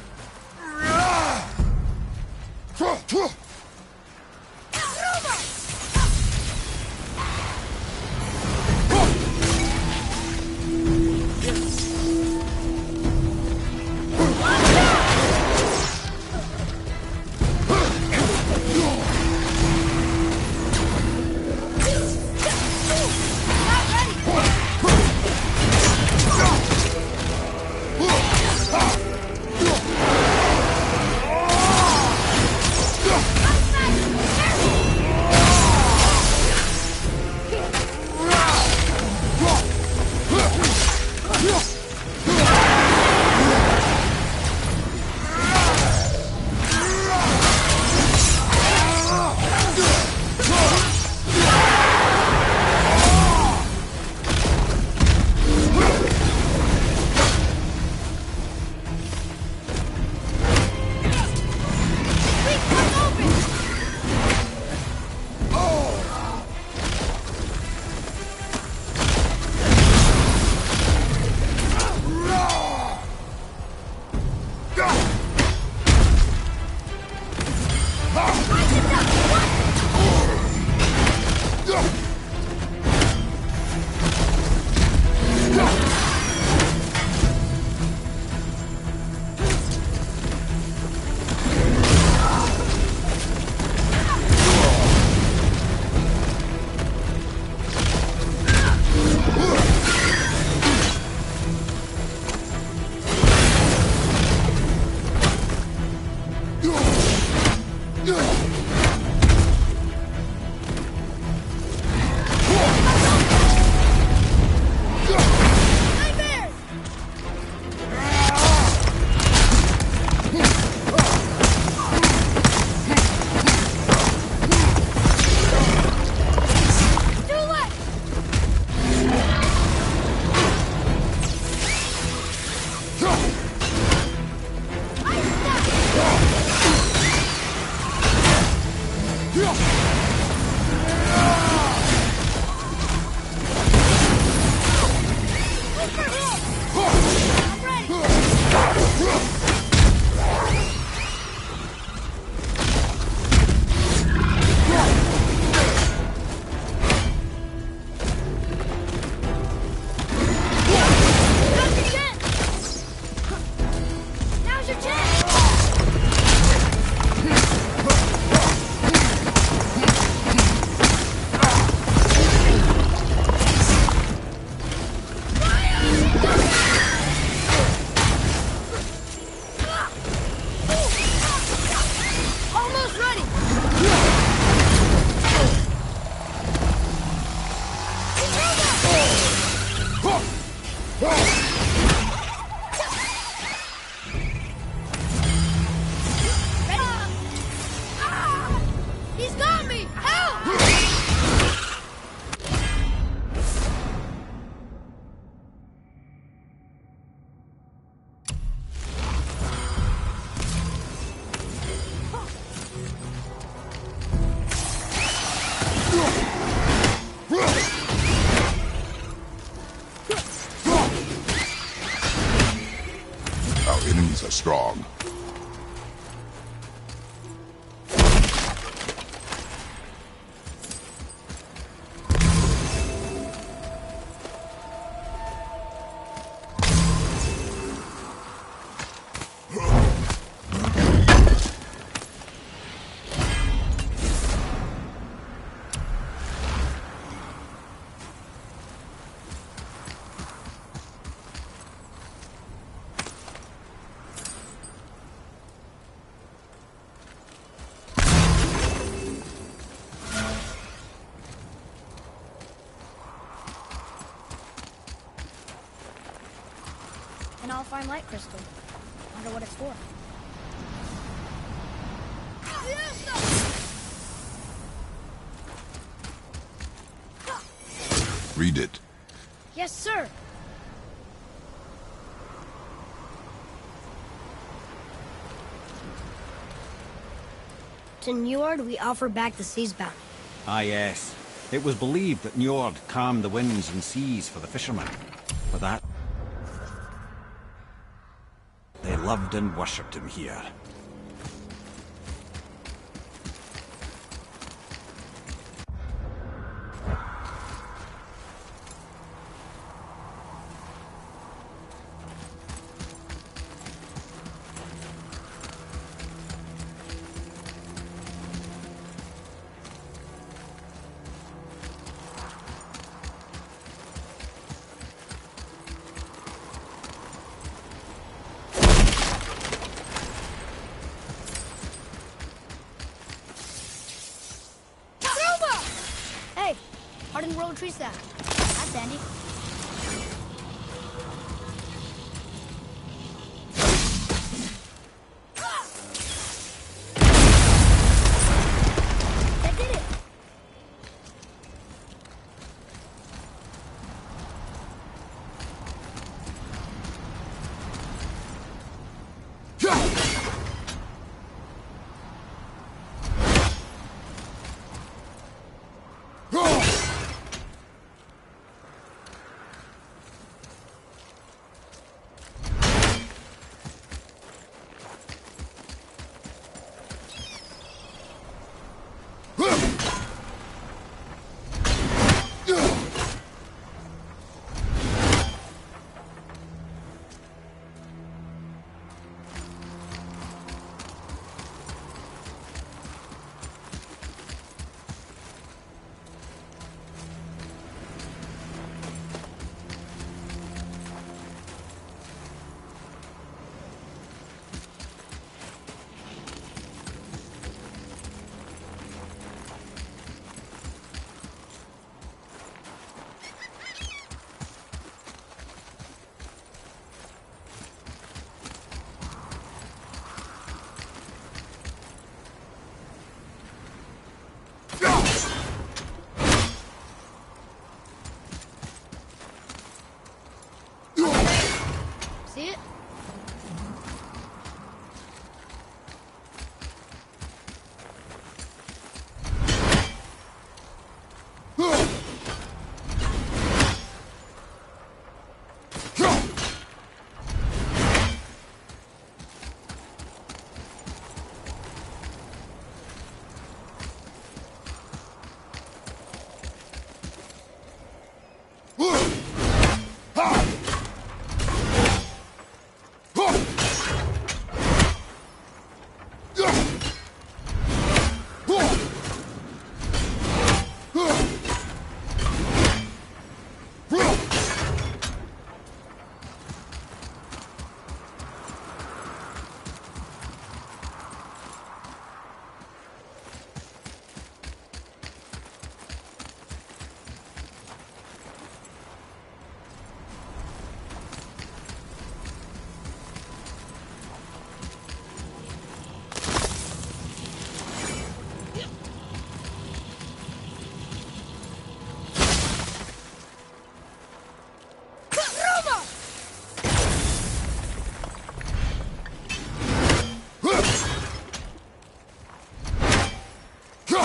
Now's your chance! Almost ready! He's got me! Help! Our enemies are strong. And I'll find light crystal. Wonder what it's for. Read it. Yes, sir. To Njord, we offer back the sea's bounty. Ah, yes. It was believed that Njord calmed the winds and seas for the fishermen. For that, they loved and worshipped him here. Hey, hardened roller tree staff. That's handy. That did it. I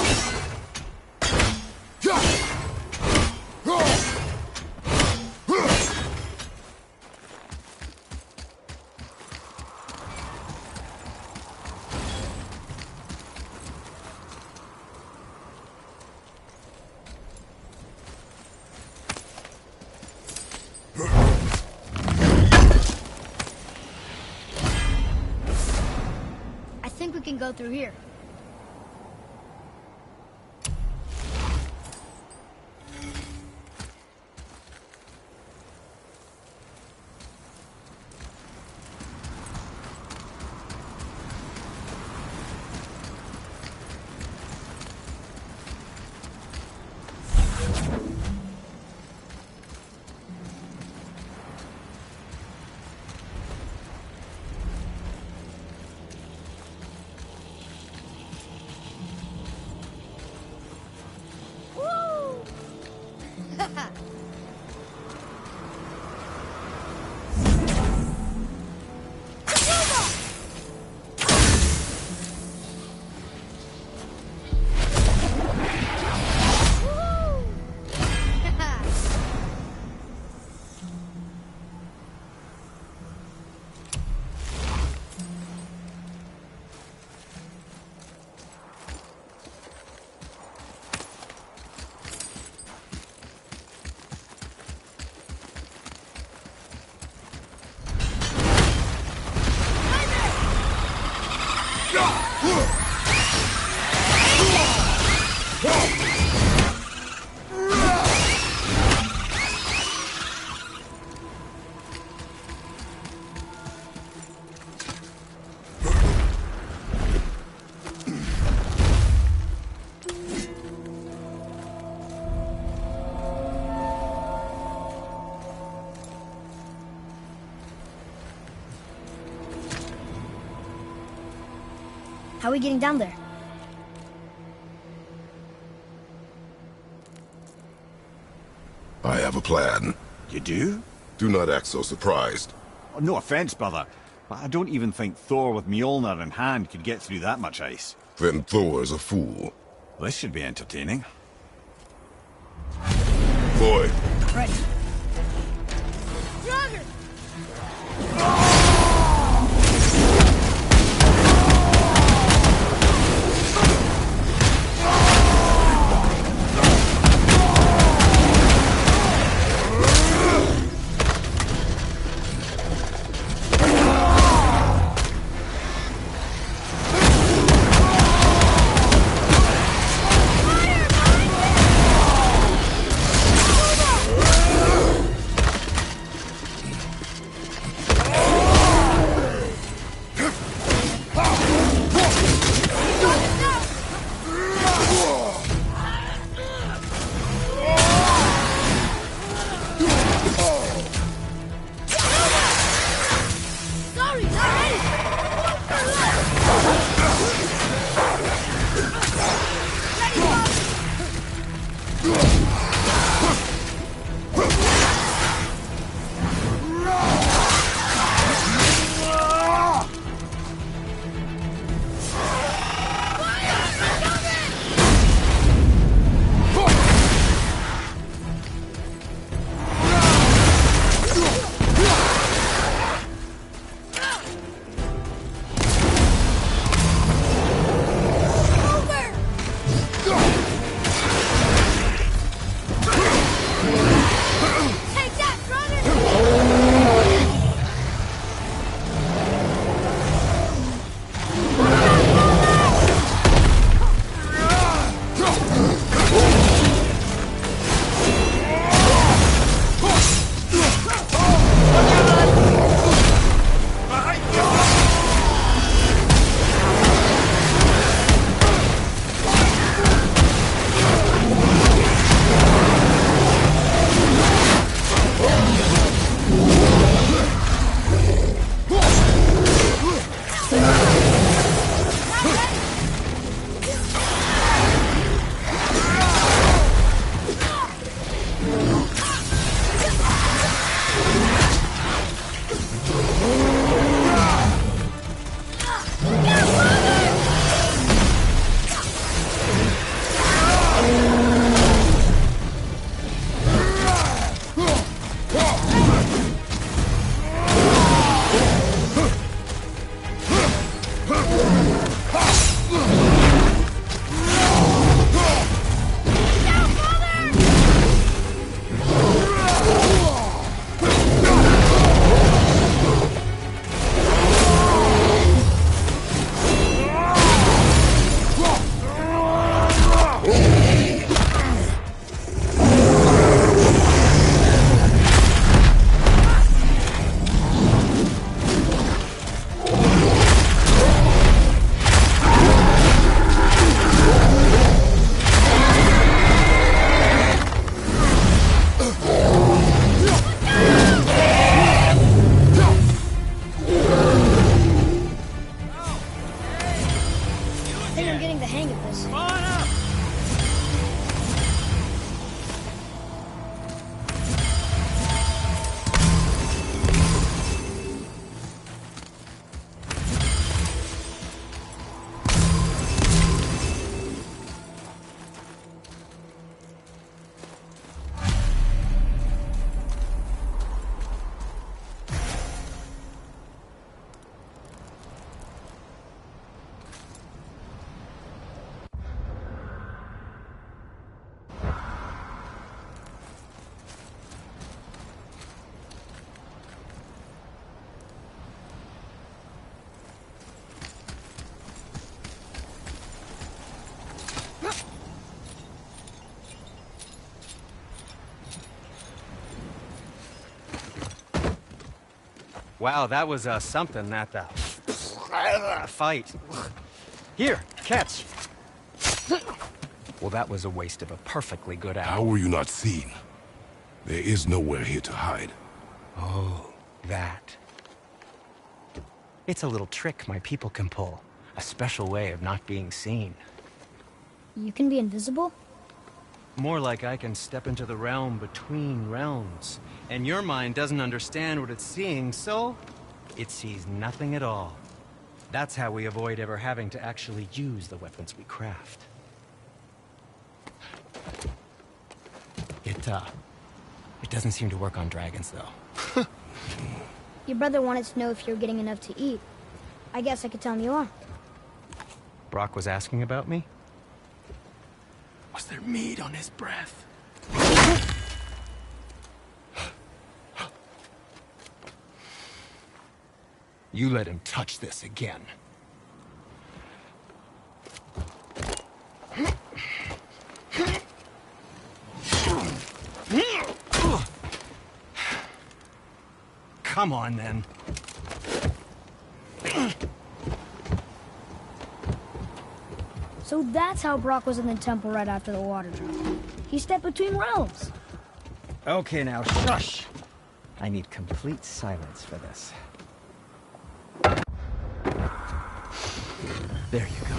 think we can go through here. How are we getting down there? I have a plan. You do? Do not act so surprised. Oh, no offense, brother, but I don't even think Thor with Mjolnir in hand could get through that much ice. Then Thor's a fool. This should be entertaining. Boy. Ready. Oh! like this. Come on up! Wow, that was something, that fight. Here, catch. Well, that was a waste of a perfectly good hour. How were you not seen? There is nowhere here to hide. Oh, that. It's a little trick my people can pull. A special way of not being seen. You can be invisible? More like I can step into the realm between realms. And your mind doesn't understand what it's seeing, so it sees nothing at all. That's how we avoid ever having to actually use the weapons we craft. It doesn't seem to work on dragons, though. Your brother wanted to know if you're getting enough to eat. I guess I could tell him you are. Brock was asking about me? Was there meat on his breath? You let him touch this again. Come on, then. So that's how Brock was in the temple right after the water drop. He stepped between realms. Okay, now, shush! I need complete silence for this. There you go.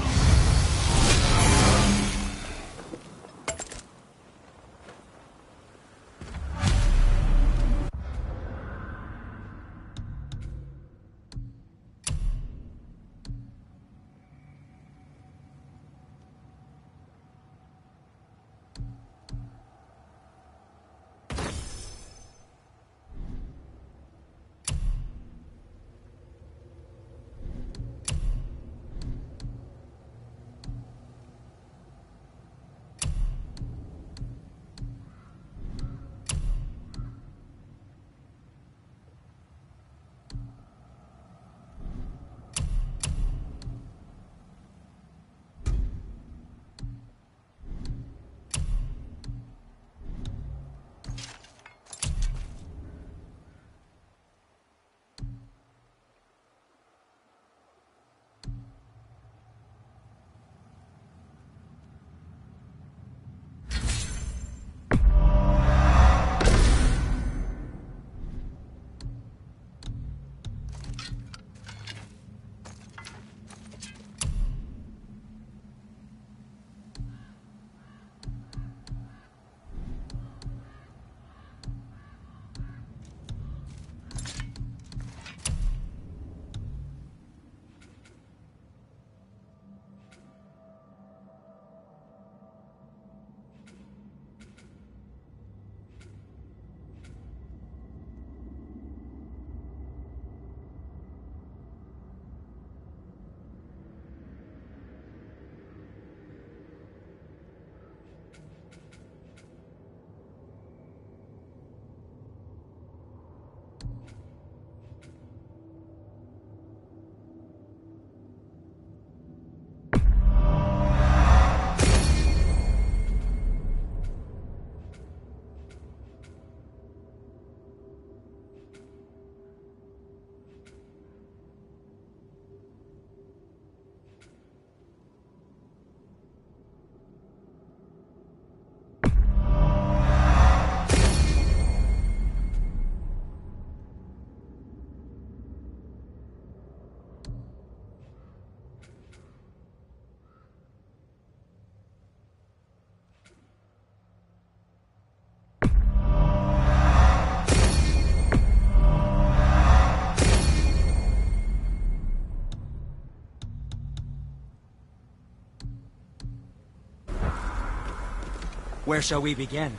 Where shall we begin?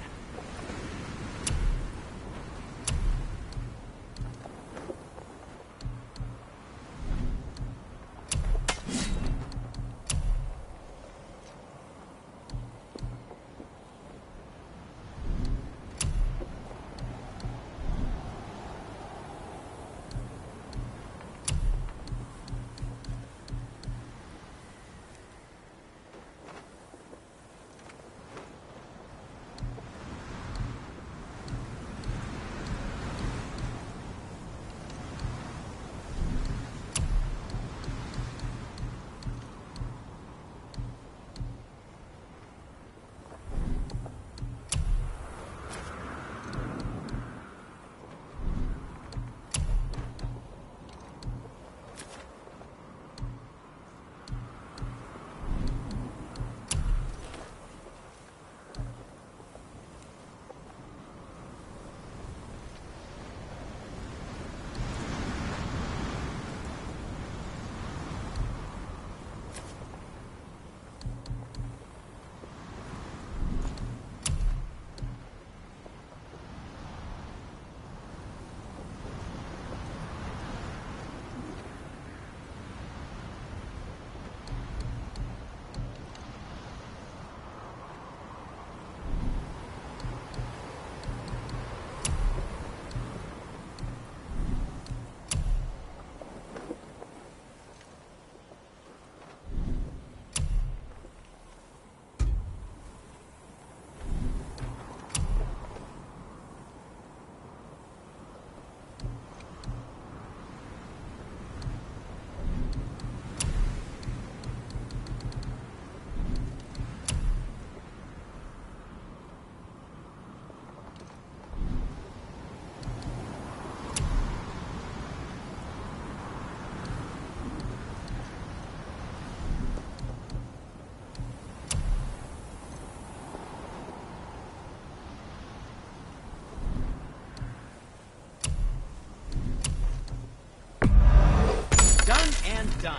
Done.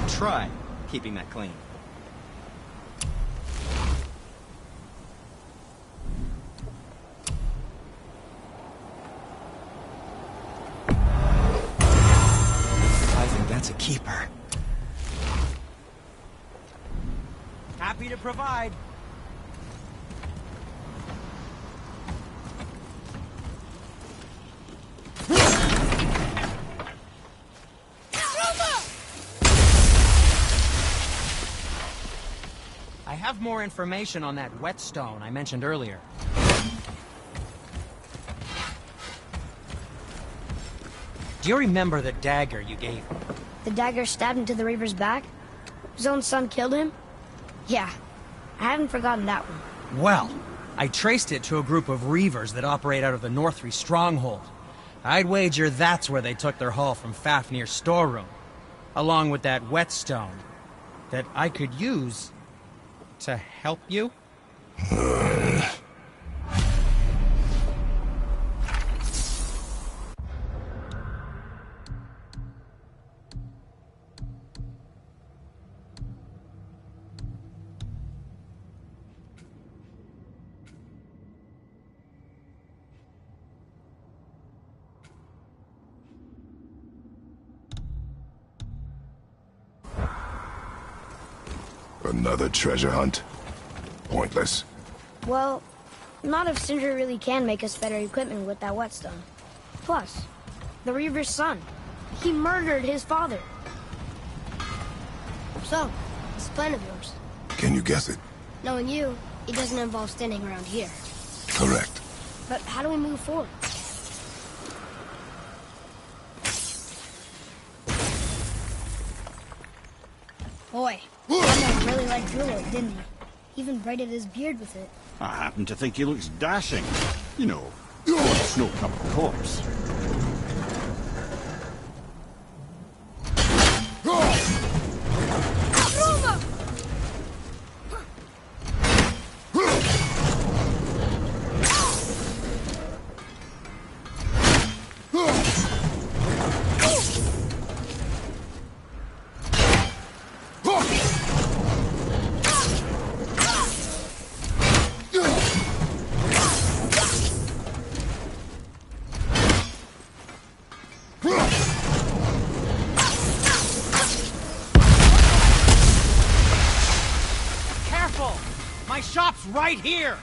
Try keeping that clean. I think that's a keeper. Happy to provide. I have more information on that whetstone I mentioned earlier. Do you remember the dagger you gave me? The dagger stabbed into the Reaver's back? His own son killed him? Yeah, I haven't forgotten that one. Well, I traced it to a group of Reavers that operate out of the Northree stronghold. I'd wager that's where they took their haul from Fafnir's storeroom, along with that whetstone that I could use to help you? Another treasure hunt? Pointless. Well, not if Sindri really can make us better equipment with that whetstone. Plus, the Reaver's son. He murdered his father. So, what's the plan of yours? Can you guess it? Knowing you, it doesn't involve standing around here. Correct. But how do we move forward? Boy, Emma really liked Druid, didn't he? Even braided his beard with it. I happen to think he looks dashing. You know, snow-covered corpse. My shop's right here!